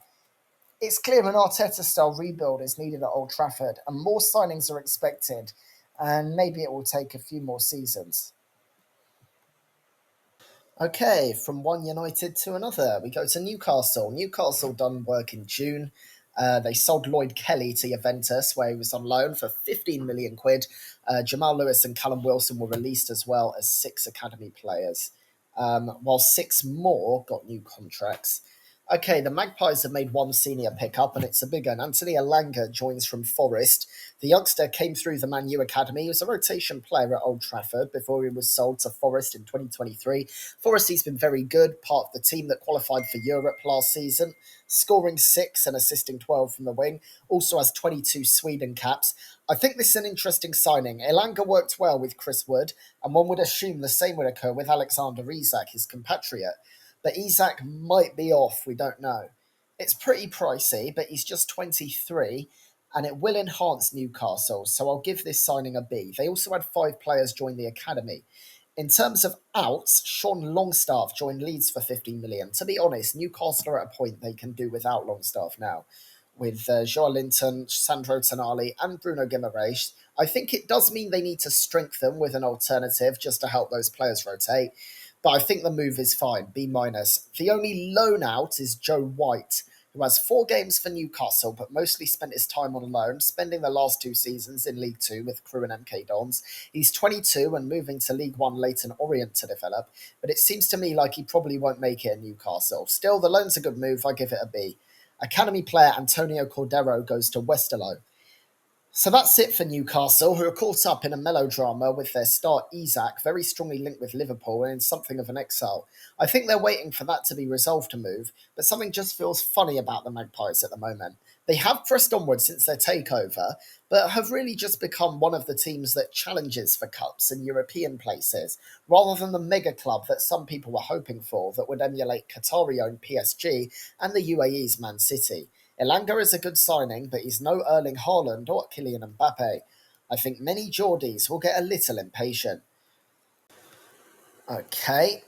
It's clear an Arteta-style rebuild is needed at Old Trafford, and more signings are expected, and maybe it will take a few more seasons. Okay, from one United to another, we go to Newcastle. Newcastle done work in June. They sold Lloyd Kelly to Juventus, where he was on loan for 15 million quid. Jamal Lewis and Callum Wilson were released as well as 6 academy players, while 6 more got new contracts. Okay, the Magpies have made one senior pickup, and it's a big one. Anthony Elanga joins from Forest. The youngster came through the Man U Academy. He was a rotation player at Old Trafford before he was sold to Forest in 2023. Forest, he's been very good, part of the team that qualified for Europe last season, scoring 6 and assisting 12 from the wing. Also has 22 Sweden caps. I think this is an interesting signing. Elanga worked well with Chris Wood, and one would assume the same would occur with Alexander Isak, his compatriot. But Isak might be off, we don't know. It's pretty pricey, but he's just 23, and it will enhance Newcastle, so I'll give this signing a B. They also had 5 players join the academy. In terms of outs, Sean Longstaff joined Leeds for 15 million. To be honest, Newcastle are at a point they can do without Longstaff now. With Joao Linton, Sandro Tonali, and Bruno Guimaraes, I think it does mean they need to strengthen with an alternative just to help those players rotate. But I think the move is fine, B-. The only loan out is Joe White, who has 4 games for Newcastle, but mostly spent his time on loan, spending the last 2 seasons in League Two with Crewe and MK Dons. He's 22 and moving to League One Leyton Orient to develop, but it seems to me like he probably won't make it at Newcastle. Still, the loan's a good move, I give it a B. Academy player Antonio Cordero goes to Westerlo. So that's it for Newcastle, who are caught up in a melodrama with their star Isak, very strongly linked with Liverpool and in something of an exile. I think they're waiting for that to be resolved to move, but something just feels funny about the Magpies at the moment. They have pressed onward since their takeover, but have really just become one of the teams that challenges for cups and European places, rather than the mega club that some people were hoping for that would emulate Qatari-owned PSG and the UAE's Man City. Elanga is a good signing, but he's no Erling Haaland or Kylian Mbappe. I think many Geordies will get a little impatient. Okay,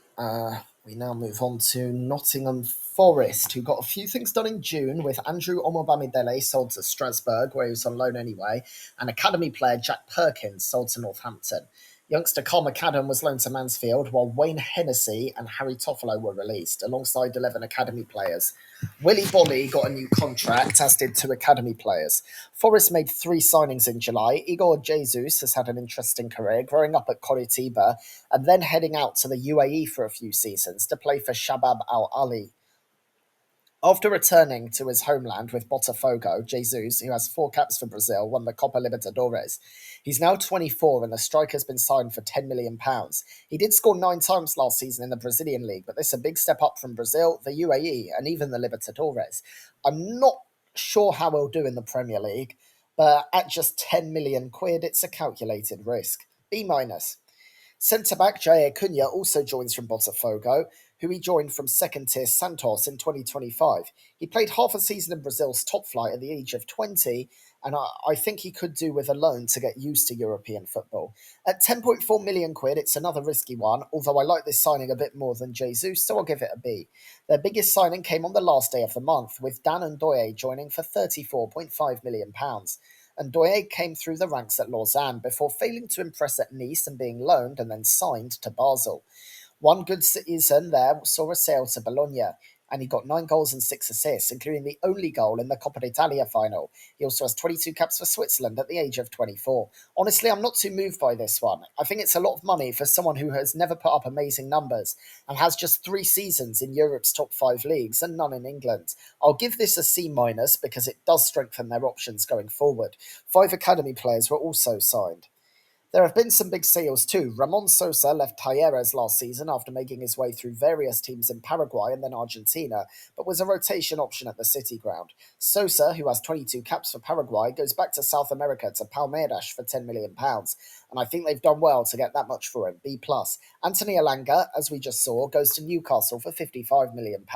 we now move on to Nottingham Forest, who got a few things done in June with Andrew Omobamidele sold to Strasbourg, where he was on loan anyway, and academy player Jack Perkins sold to Northampton. Youngster Carl McAdam was loaned to Mansfield, while Wayne Hennessy and Harry Toffolo were released, alongside 11 academy players. Willie Bolly got a new contract, as did two academy players. Forest made three signings in July. Igor Jesus has had an interesting career, growing up at Coritiba and then heading out to the UAE for a few seasons to play for Shabab Al Ali. After returning to his homeland with Botafogo, Jesus, who has four caps for Brazil, won the Copa Libertadores. He's now 24 and the striker's been signed for £10 million. He did score 9 times last season in the Brazilian league, but this is a big step up from Brazil, the UAE, and even the Libertadores. I'm not sure how he'll do in the Premier League, but at just £10 million, it's a calculated risk. B minus. Centre back Jair Cunha also joins from Botafogo, who he joined from second tier Santos in 2025. He played half a season in Brazil's top flight at the age of 20, and I think he could do with a loan to get used to European football. At 10.4 million quid, it's another risky one, although I like this signing a bit more than Jesus, so I'll give it a B. Their biggest signing came on the last day of the month, with Dan Ndoye joining for £34.5 million. And Ndoye came through the ranks at Lausanne before failing to impress at Nice and being loaned and then signed to Basel. One good season there saw a sail to Bologna, and he got 9 goals and 6 assists, including the only goal in the Coppa d'Italia final. He also has 22 caps for Switzerland at the age of 24. Honestly, I'm not too moved by this one. I think it's a lot of money for someone who has never put up amazing numbers and has just 3 seasons in Europe's top 5 leagues and none in England. I'll give this a C minus because it does strengthen their options going forward. 5 academy players were also signed. There have been some big sales too. Ramon Sosa left Talleres last season after making his way through various teams in Paraguay and then Argentina, but was a rotation option at the City ground. Sosa, who has 22 caps for Paraguay, goes back to South America to Palmeiras for £10 million, and I think they've done well to get that much for him, B+. Anthony Elanga, as we just saw, goes to Newcastle for £55 million.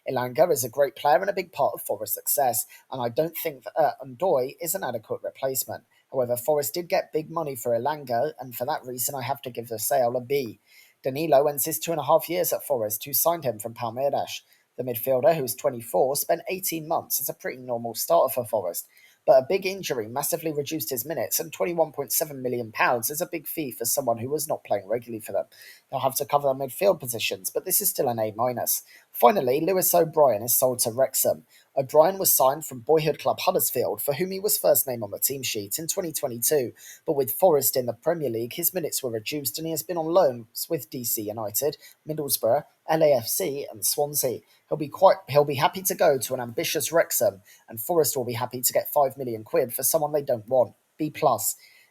Elanga is a great player and a big part of Forest's success, and I don't think that Ndoye is an adequate replacement. However, Forest did get big money for Elanga, and for that reason I have to give the sale a B. Danilo ends his 2.5 years at Forest, who signed him from Palmeiras. The midfielder, who's 24, spent 18 months as a pretty normal starter for Forest, but a big injury massively reduced his minutes, and £21.7 million is a big fee for someone who was not playing regularly for them. They'll have to cover their midfield positions, but this is still an A minus. Finally, Lewis O'Brien is sold to Wrexham. O'Brien was signed from boyhood club Huddersfield, for whom he was first name on the team sheet in 2022, but with Forest in the Premier League, his minutes were reduced and he has been on loans with DC United, Middlesbrough, LAFC and Swansea. He'll be happy to go to an ambitious Wrexham, and Forest will be happy to get £5 million for someone they don't want. B+.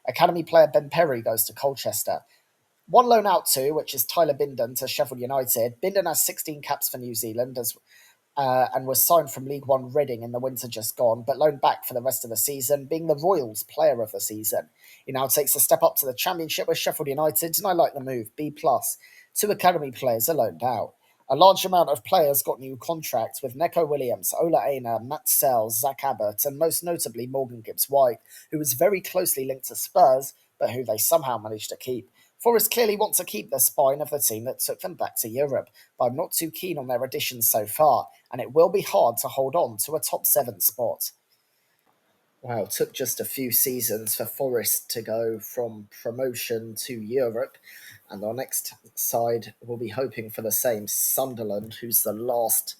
Academy player Ben Perry goes to Colchester. One loan out too, which is Tyler Bindon to Sheffield United. Bindon has 16 caps for New Zealand and was signed from League One Reading in the winter just gone, but loaned back for the rest of the season, being the Royals player of the season. He now takes a step up to the Championship with Sheffield United, and I like the move, B+. Two academy players are loaned out. A large amount of players got new contracts, with Neco Williams, Ola Aina, Matt Sells, Zach Abbott, and most notably Morgan Gibbs-White, who was very closely linked to Spurs, but who they somehow managed to keep. Forest clearly want to keep the spine of the team that took them back to Europe, but I'm not too keen on their additions so far, and it will be hard to hold on to a top 7 spot. Wow, it took just a few seasons for Forest to go from promotion to Europe, and our next side will be hoping for the same, Sunderland, who's the last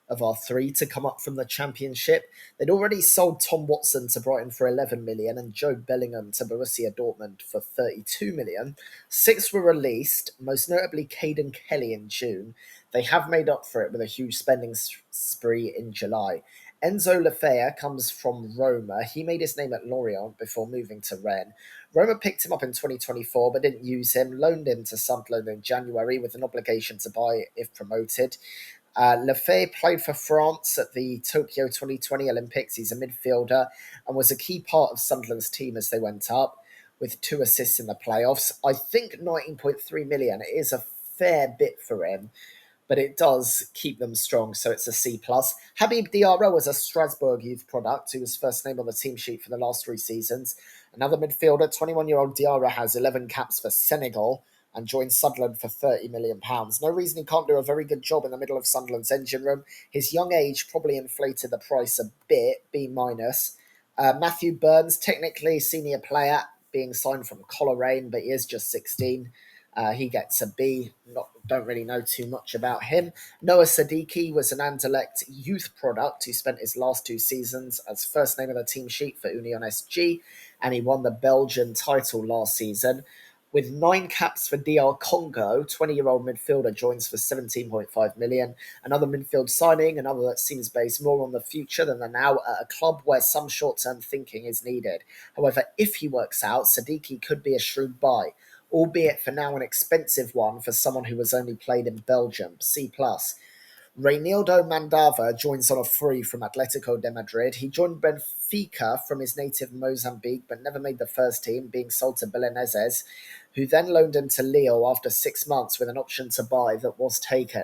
of our three to come up from the Championship. They'd already sold Tom Watson to Brighton for 11 million and Joe Bellingham to Borussia Dortmund for 32 million. 6 were released, most notably Caden Kelly in June. They have made up for it with a huge spending spree in July. Enzo Lefea comes from Roma. He made his name at Lorient before moving to Rennes. Roma picked him up in 2024 but didn't use him, loaned him to Sunderland in January with an obligation to buy if promoted. Lefebvre played for France at the Tokyo 2020 Olympics. He's a midfielder and was a key part of Sunderland's team as they went up, with 2 assists in the playoffs. I think 19.3 million is a fair bit for him, but it does keep them strong, so it's a C+. Habib Diarra was a Strasbourg youth product who was first name on the team sheet for the last 3 seasons. Another midfielder, 21-year-old Diarra, has 11 caps for Senegal and joined Sunderland for £30 million. No reason he can't do a very good job in the middle of Sunderland's engine room. His young age probably inflated the price a bit, B-. Matthew Burns, technically senior player, being signed from Coleraine, but he is just 16. He gets a B. Don't really know too much about him. Noah Sadiki was an Anderlecht youth product who spent his last 2 seasons as first name on the team sheet for Union SG, and he won the Belgian title last season. With 9 caps for DR Congo, 20-year-old midfielder joins for 17.5 million. Another midfield signing, another that seems based more on the future than the now at a club where some short-term thinking is needed. However, if he works out, Sadiki could be a shrewd buy, albeit for now an expensive one for someone who has only played in Belgium, C+. Reinildo Mandava joins on a free from Atletico de Madrid. He joined Benfica from his native Mozambique, but never made the first team, being sold to Belenenses, who then loaned him to Lille after 6 months with an option to buy that was taken.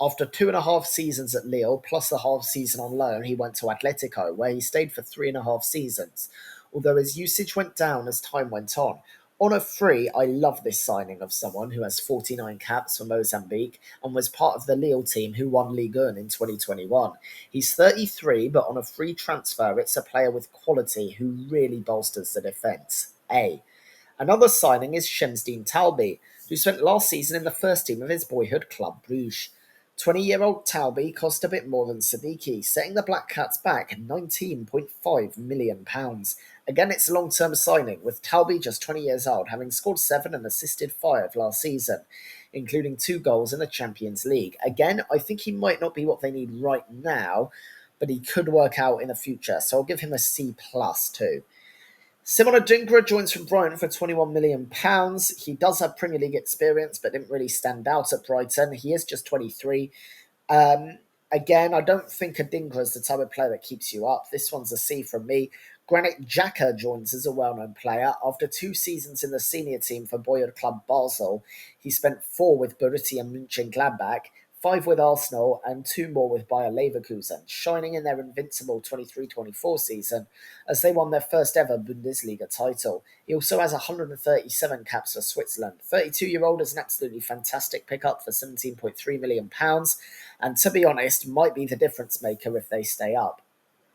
After 2.5 seasons at Lille, plus a half season on loan, he went to Atletico, where he stayed for 3.5 seasons, although his usage went down as time went on. On a free, I love this signing of someone who has 49 caps for Mozambique and was part of the Lille team who won Ligue 1 in 2021. He's 33, but on a free transfer, it's a player with quality who really bolsters the defence. A. Another signing is Shemsdeen Talbi, who spent last season in the first team of his boyhood club Bruges. 20-year-old Talbi cost a bit more than Sadiki, setting the Black Cats back £19.5 million. Again, it's a long-term signing, with Talbi just 20 years old, having scored 7 and assisted 5 last season, including 2 goals in the Champions League. Again, I think he might not be what they need right now, but he could work out in the future, so I'll give him a C+ too. Simon Adingra joins from Brighton for £21 million. He does have Premier League experience, but didn't really stand out at Brighton. He is just 23. Again, I don't think Adingra is the type of player that keeps you up. This one's a C from me. Granit Xhaka joins as a well-known player. After 2 seasons in the senior team for boyhood club Basel, he spent 4 with Borussia Mönchengladbach, 5 with Arsenal, and 2 more with Bayer Leverkusen, shining in their invincible 23-24 season as they won their first ever Bundesliga title. He also has 137 caps for Switzerland. 32-year-old is an absolutely fantastic pickup for £17.3 million, and to be honest, might be the difference maker if they stay up.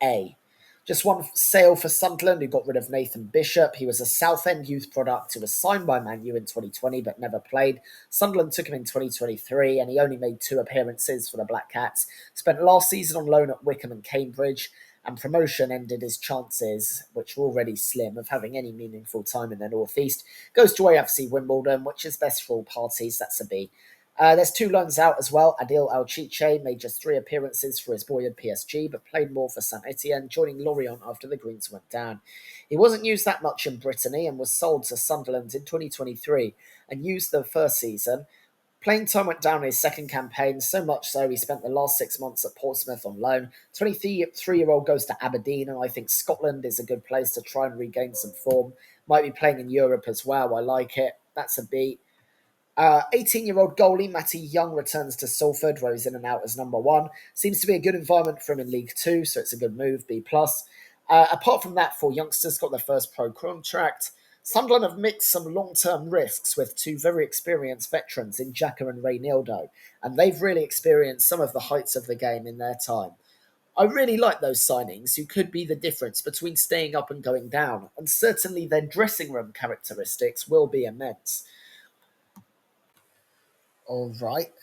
A. Just one sale for Sunderland, who got rid of Nathan Bishop. He was a Southend youth product who was signed by Man U in 2020 but never played. Sunderland took him in 2023 and he only made 2 appearances for the Black Cats. Spent last season on loan at Wycombe and Cambridge, and promotion ended his chances, which were already slim, of having any meaningful time in the North East. Goes to AFC Wimbledon, which is best for all parties. That's a B. There's 2 loans out as well. Adil Alchiche made just 3 appearances for his boyhood PSG, but played more for Saint Etienne, joining Lorient after the Greens went down. He wasn't used that much in Brittany and was sold to Sunderland in 2023 and used the first season. Playing time went down in his second campaign, so much so he spent the last 6 months at Portsmouth on loan. 23-year-old goes to Aberdeen, and I think Scotland is a good place to try and regain some form. Might be playing in Europe as well. I like it. That's a B. 18-year-old goalie Matty Young returns to Salford, where he's in and out as number 1. Seems to be a good environment for him in League 2, so it's a good move, B+. Apart from that, 4 youngsters got their first pro contract. Sunderland have mixed some long-term risks with 2 very experienced veterans in Xhaka and Reinildo, and they've really experienced some of the heights of the game in their time. I really like those signings, who could be the difference between staying up and going down, and certainly their dressing room characteristics will be immense. All right,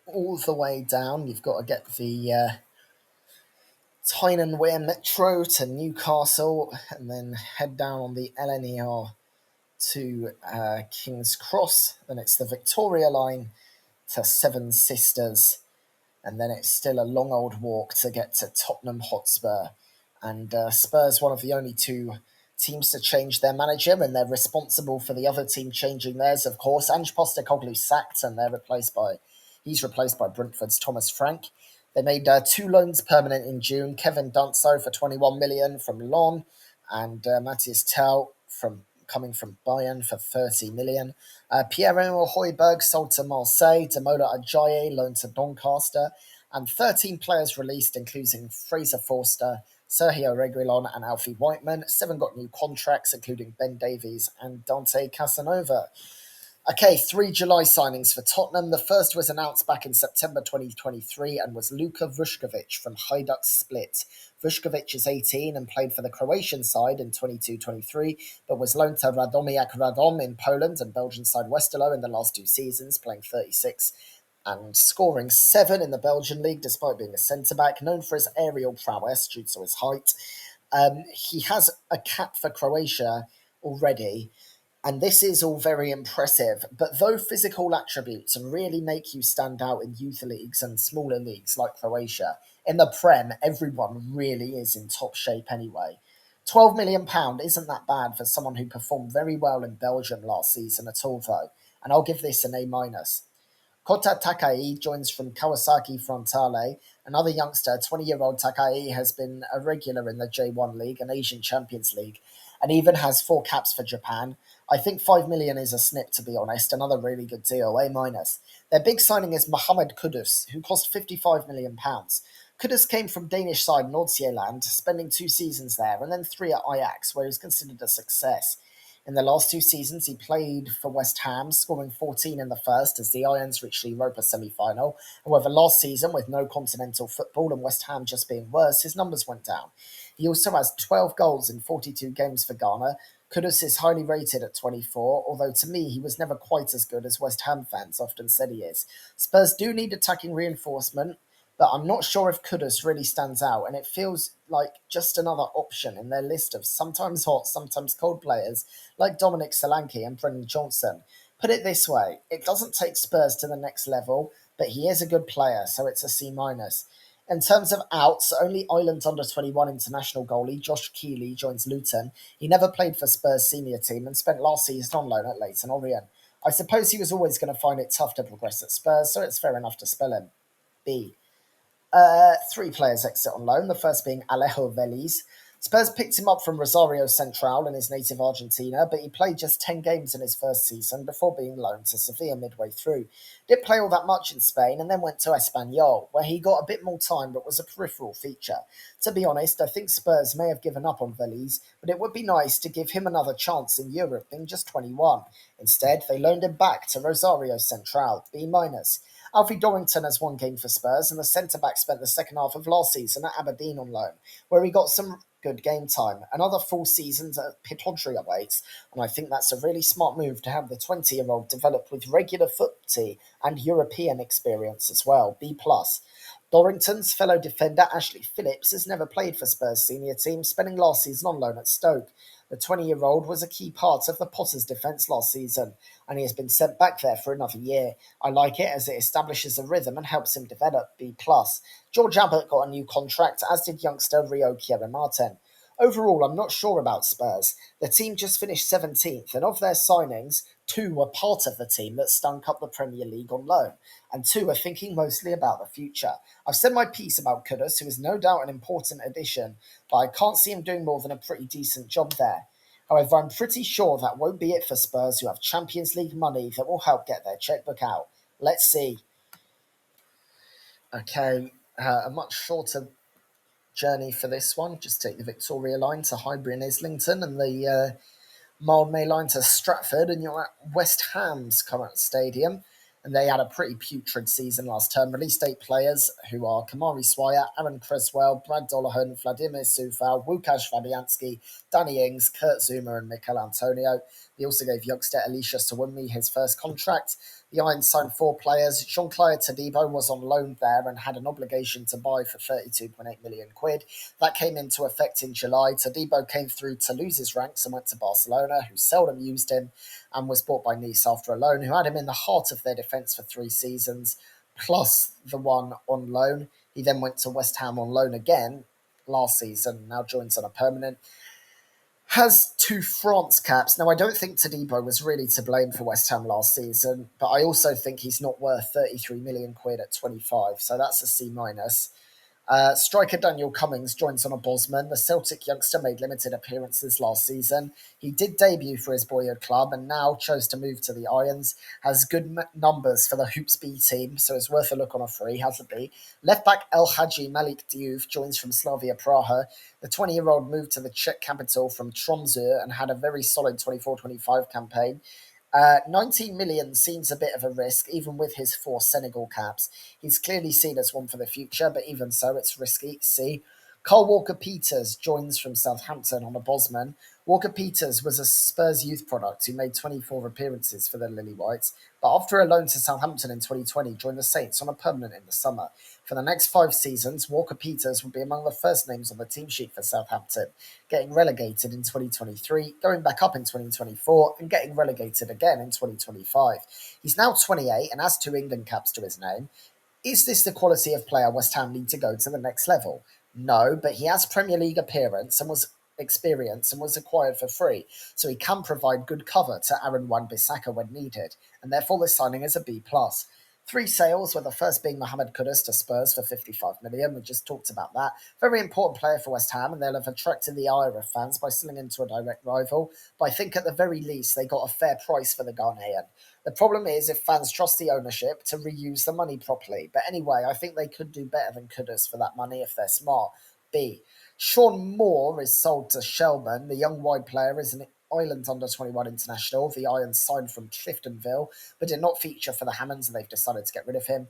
all the way down, you've got to get the Tyne and Wear Metro to Newcastle, and then head down on the LNER to King's Cross. Then it's the Victoria line to Seven Sisters, and then it's still a long old walk to get to Tottenham Hotspur. And Spurs, one of the only 2 teams to change their manager, and they're responsible for the other team changing theirs, of course. Ange Postecoglou sacked, and he's replaced by Brentford's Thomas Frank. They made 2 loans permanent in June. Kevin Danso for 21 million from Lyon, and Matthias Tell coming from Bayern for 30 million. Pierre-Emile Højbjerg sold to Marseille. Demola Ajayi loaned to Doncaster. And 13 players released, including Fraser Forster, Sergio Reguilon and Alfie Whiteman. 7 got new contracts, including Ben Davies and Dante Casanova. Okay, three July signings for Tottenham. The first was announced back in September 2023 and was Luka Vuskovic from Hajduk Split. Vuskovic is 18 and played for the Croatian side in 22-23, but was loaned to Radomiak Radom in Poland and Belgian side Westerlo in the last two seasons, playing 36 and scoring 7 in the Belgian league despite being a centre-back, known for his aerial prowess due to his height. He has a cap for Croatia already, and this is all very impressive, but though physical attributes really make you stand out in youth leagues and smaller leagues like Croatia, in the Prem, everyone really is in top shape anyway. £12 million isn't that bad for someone who performed very well in Belgium last season at all, though, and I'll give this an A minus. Kota Takai joins from Kawasaki Frontale. Another youngster, 20-year-old Takai, has been a regular in the J1 League and Asian Champions League, and even has 4 caps for Japan. I think 5 million is a snip, to be honest. Another really good deal, A minus. Their big signing is Mohamed Kudus, who cost £55 million. Kudus came from Danish side Nordsjælland, spending 2 seasons there and then 3 at Ajax, where he was considered a success. In the last 2 seasons, he played for West Ham, scoring 14 in the first as the Irons reached the Europa semi-final. However, last season, with no continental football and West Ham just being worse, his numbers went down. He also has 12 goals in 42 games for Ghana. Kudus is highly rated at 24, although to me he was never quite as good as West Ham fans often said he is. Spurs do need attacking reinforcement, but I'm not sure if Kudus really stands out, and it feels like just another option in their list of sometimes hot, sometimes cold players like Dominic Solanke and Brendan Johnson. Put it this way, it doesn't take Spurs to the next level, but he is a good player, so it's a C minus. In terms of outs, only Ireland's under-21 international goalie Josh Keeley joins Luton. He never played for Spurs' senior team and spent last season on loan at Leyton Orient. I suppose he was always going to find it tough to progress at Spurs, so it's fair enough to spell him B. 3 players exit on loan, the first being Alejo Veliz. Spurs picked him up from Rosario Central in his native Argentina, but he played just 10 games in his first season before being loaned to Sevilla midway through. Didn't play all that much in Spain and then went to Espanyol, where he got a bit more time but was a peripheral feature. To be honest, I think Spurs may have given up on Veliz, but it would be nice to give him another chance in Europe, being just 21. Instead, they loaned him back to Rosario Central, B minus. Alfie Dorrington has 1 game for Spurs, and the centre-back spent the second half of last season at Aberdeen on loan, where he got some good game time. Another full season at Pittodrie awaits, and I think that's a really smart move to have the 20-year-old develop with regular footy and European experience as well, B+. Dorrington's fellow defender Ashley Phillips has never played for Spurs' senior team, spending last season on loan at Stoke. The 20-year-old was a key part of the Potters' defence last season, and he has been sent back there for another year. I like it as it establishes a rhythm and helps him develop, B+. George Abbott got a new contract, as did youngster Rio Kieran-Martin. Overall, I'm not sure about Spurs. The team just finished 17th, and of their signings, 2 were part of the team that stunk up the Premier League on loan, and 2 are thinking mostly about the future. I've said my piece about Kudus, who is no doubt an important addition, but I can't see him doing more than a pretty decent job there. However, I'm pretty sure that won't be it for Spurs, who have Champions League money that will help get their checkbook out. Let's see. Okay, a much shorter journey for this one. Just take the Victoria line to Highbury and Islington and the Mildmay line to Stratford, and you're at West Ham's current stadium. And they had a pretty putrid season last term. Released 8 players who are Kamari Swire, Aaron Creswell, Brad Dollahan, Vladimir Sufal, Łukasz Fabianski, Danny Ings, Kurt Zuma, and Mikel Antonio. They also gave youngster Elisha Sawunmi his first contract. The Irons signed 4 players. Jean-Claude Todibo was on loan there and had an obligation to buy for £32.8 million. That came into effect in July. Todibo came through Toulouse's ranks and went to Barcelona, who seldom used him, and was bought by Nice after a loan, who had him in the heart of their defence for 3 seasons, plus the one on loan. He then went to West Ham on loan again last season, now joins on a permanent. Has 2 France caps. Now, I don't think Todibo was really to blame for West Ham last season, but I also think he's not worth £33 million at 25, so that's a C minus. Striker Daniel Cummings joins on a Bosman. The Celtic youngster made limited appearances last season. He did debut for his boyhood club and now chose to move to the Irons. Has good numbers for the Hoops B team, so it's worth a look on a free, has a B. Left back El Hadji Malik Diouf joins from Slavia Praha. The 20-year-old moved to the Czech capital from Tromsø and had a very solid 24-25 campaign. 19 million seems a bit of a risk, even with his four Senegal caps. He's clearly seen as one for the future, but even so, it's risky. See, Carl Walker-Peters joins from Southampton on a Bosman. Walker-Peters was a Spurs youth product who made 24 appearances for the Lily Whites, but after a loan to Southampton in 2020, joined the Saints on a permanent in the summer. For the next 5 seasons, Walker-Peters will be among the first names on the team sheet for Southampton, getting relegated in 2023, going back up in 2024, and getting relegated again in 2025. He's now 28 and has 2 England caps to his name. Is this the quality of player West Ham need to go to the next level? No, but he has Premier League experience and was acquired for free, so he can provide good cover to Aaron Wan-Bissaka when needed, and therefore this signing is a B+. 3 sales, with the first being Mohamed Kudus to Spurs for 55 million. We just talked about that. Very important player for West Ham, and they'll have attracted the ire of fans by selling him to a direct rival. But I think at the very least they got a fair price for the Ghanaian. The problem is if fans trust the ownership to reuse the money properly. But anyway, I think they could do better than Kudus for that money if they're smart. B. Sean Moore is sold to Shelburne. The young wide player is an Ireland under-21 international. The Irons signed from Cliftonville, but did not feature for the Hammonds, and they've decided to get rid of him.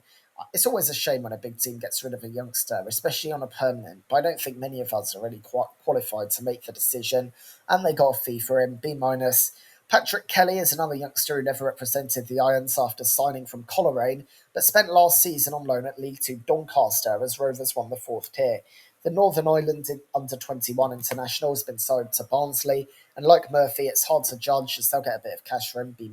It's always a shame when a big team gets rid of a youngster, especially on a permanent, but I don't think many of us are really qualified to make the decision, and they got a fee for him, B-. Patrick Kelly is another youngster who never represented the Irons after signing from Coleraine, but spent last season on loan at League Two Doncaster as Rovers won the fourth tier. The Northern Ireland under-21 international has been sold to Barnsley, and like Murphy, it's hard to judge as they'll get a bit of cash for him, B-.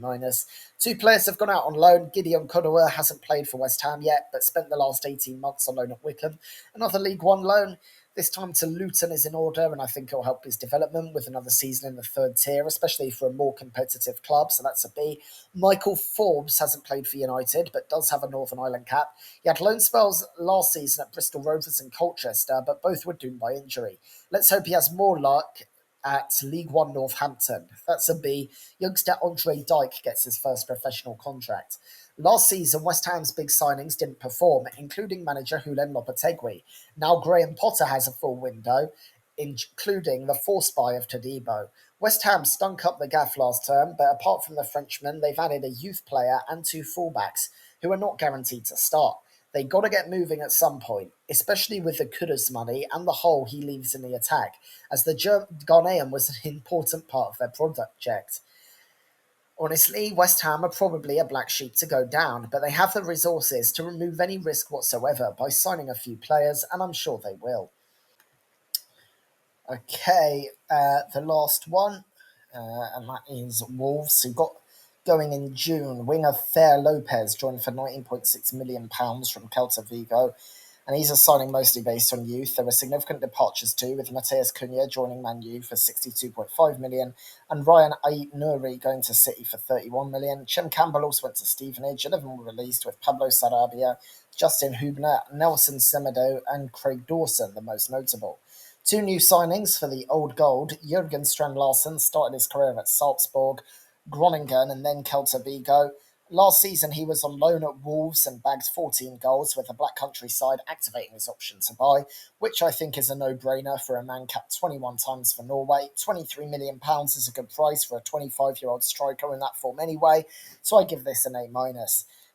2 players have gone out on loan. Gideon Kodawa hasn't played for West Ham yet, but spent the last 18 months on loan at Wycombe. Another League One loan, this time to Luton, is in order, and I think it'll help his development with another season in the third tier, especially for a more competitive club, so that's a B. Michael Forbes hasn't played for United, but does have a Northern Ireland cap. He had loan spells last season at Bristol Rovers and Colchester, but both were doomed by injury. Let's hope he has more luck at League One Northampton. That's a B. Youngster Andre Dyke gets his first professional contract. Last season, West Ham's big signings didn't perform, including manager Julen Lopetegui. Now Graham Potter has a full window, including the forced buy of Todibo. West Ham stunk up the gaff last term, but apart from the Frenchman, they've added a youth player and 2 fullbacks who are not guaranteed to start. They got to get moving at some point, especially with the Kudus money and the hole he leaves in the attack, as the Ghanaian was an important part of their project. Honestly, West Ham are probably a black sheep to go down, but they have the resources to remove any risk whatsoever by signing a few players, and I'm sure they will. Okay, the last one, and that is Wolves, who got going in June. Winger Fair Lopez joined for £19.6 million from Celta Vigo, and he's a signing mostly based on youth. There were significant departures too, with Mateus Cunha joining Man U for £62.5 million, and Ryan Ait Nouri going to City for £31 million. Chem Campbell also went to Stevenage. 11 were released, with Pablo Sarabia, Justin Hubner, Nelson Semedo, and Craig Dawson the most notable. 2 new signings for the Old Gold. Jurgen Strand Larsen started his career at Salzburg, Groningen, and then Celta Vigo. Last season, he was on loan at Wolves and bagged 14 goals, with the Black Country side activating his option to buy, which I think is a no-brainer for a man capped 21 times for Norway. £23 million is a good price for a 25-year-old striker in that form anyway, so I give this an A-.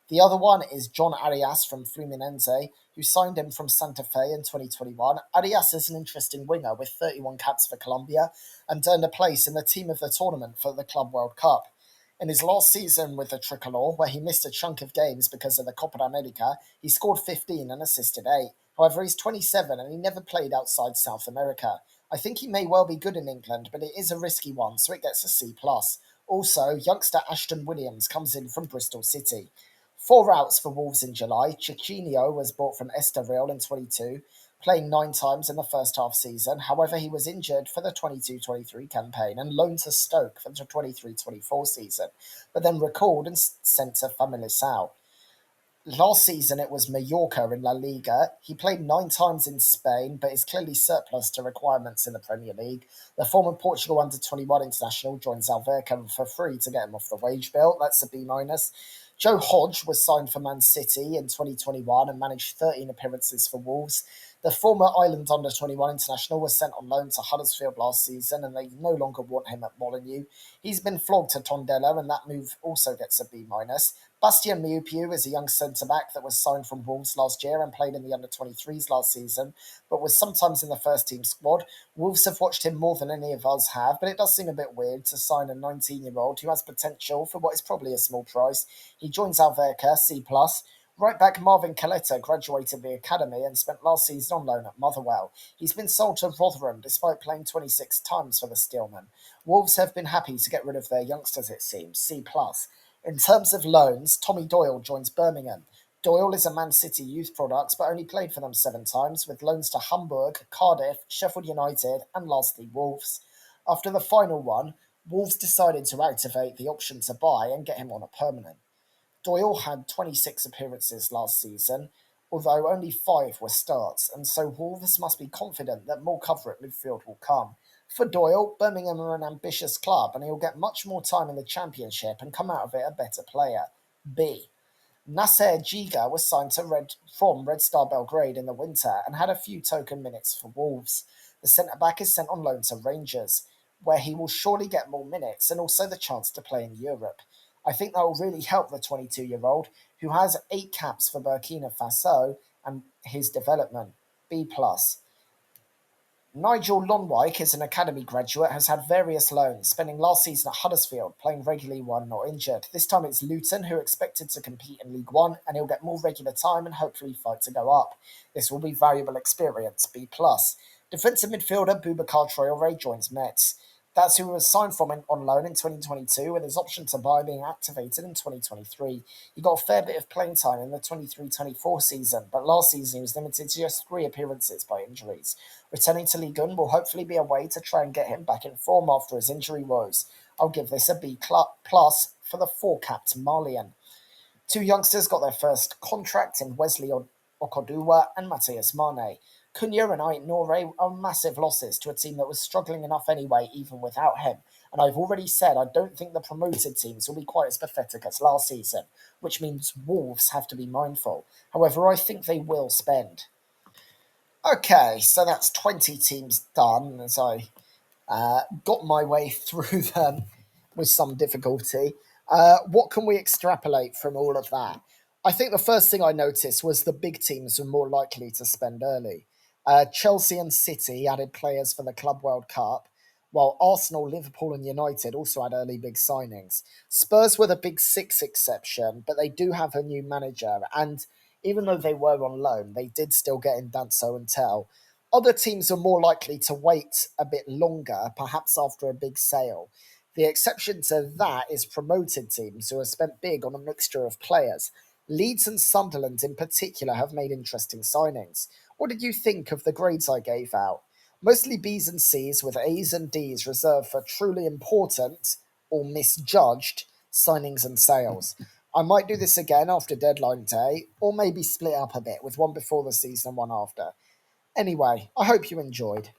The other one is John Arias from Fluminense, who signed him from Santa Fe in 2021. Arias is an interesting winger with 31 caps for Colombia and earned a place in the team of the tournament for the Club World Cup. In his last season with the Tricolor, where he missed a chunk of games because of the Copa America, he scored 15 and assisted 8. However, he's 27 and he never played outside South America. I think he may well be good in England, but it is a risky one, so it gets a C+. Also, youngster Ashton Williams comes in from Bristol City. 4 outs for Wolves in July. Chichinho was bought from Estoril in 22, playing 9 times in the first half season. However, he was injured for the 22-23 campaign and loaned to Stoke for the 23-24 season, but then recalled and sent to Famalicão. Last season, it was Mallorca in La Liga. He played 9 times in Spain, but is clearly surplus to requirements in the Premier League. The former Portugal under-21 international joins Alverca for free to get him off the wage bill. That's a B-. Joe Hodge was signed for Man City in 2021 and managed 13 appearances for Wolves. The former Ireland under-21 international was sent on loan to Huddersfield last season, and they no longer want him at Molineux. He's been flogged to Tondela, and that move also gets a B minus. Bastian Miupiu is a young centre-back that was signed from Wolves last year and played in the under-23s last season, but was sometimes in the first-team squad. Wolves have watched him more than any of us have, but it does seem a bit weird to sign a 19-year-old who has potential for what is probably a small price. He joins Alverca, C+. Right back Marvin Caletta graduated the academy and spent last season on loan at Motherwell. He's been sold to Rotherham despite playing 26 times for the Steelmen. Wolves have been happy to get rid of their youngsters, it seems, C+. In terms of loans, Tommy Doyle joins Birmingham. Doyle is a Man City youth product, but only played for them 7 times, with loans to Hamburg, Cardiff, Sheffield United, and lastly Wolves. After the final one, Wolves decided to activate the option to buy and get him on a permanent. Doyle had 26 appearances last season, although only 5 were starts, and so Wolves must be confident that more cover at midfield will come. For Doyle, Birmingham are an ambitious club, and he'll get much more time in the Championship and come out of it a better player. B. Nasser Giga was signed from Red Star Belgrade in the winter and had a few token minutes for Wolves. The centre-back is sent on loan to Rangers, where he will surely get more minutes and also the chance to play in Europe. I think that will really help the 22-year-old, who has 8 caps for Burkina Faso, and his development. B+. Nigel Lonwijk is an academy graduate, has had various loans, spending last season at Huddersfield, playing regularly when not injured. This time it's Luton, who are expected to compete in League One, and he'll get more regular time and hopefully fight to go up. This will be valuable experience, B+. Defensive midfielder Boubacar Traore joins Metz. That's who was signed from on loan in 2022, with his option to buy being activated in 2023. He got a fair bit of playing time in the 23-24 season, but last season he was limited to just 3 appearances by injuries. Returning to Ligue 1 will hopefully be a way to try and get him back in form after his injury woes. I'll give this a B+ for the 4-capped Malian. 2 youngsters got their first contract in Wesley Okoduwa and Matthias Mane. Cunha and Ait Noure are massive losses to a team that was struggling enough anyway, even without him. And I've already said I don't think the promoted teams will be quite as pathetic as last season, which means Wolves have to be mindful. However, I think they will spend. Okay, so that's 20 teams done as I got my way through them with some difficulty. What can we extrapolate from all of that? I think the first thing I noticed was the big teams were more likely to spend early. Chelsea and City added players for the Club World Cup, while Arsenal, Liverpool, and United also had early big signings. Spurs were the big 6 exception, but they do have a new manager, and even though they were on loan, they did still get in Danso and Tell. Other teams are more likely to wait a bit longer, perhaps after a big sale. The exception to that is promoted teams who have spent big on a mixture of players. Leeds and Sunderland in particular have made interesting signings. What did you think of the grades I gave out? Mostly B's and C's, with A's and D's reserved for truly important or misjudged signings and sales. I might do this again after deadline day, or maybe split up a bit with one before the season and one after. Anyway, I hope you enjoyed.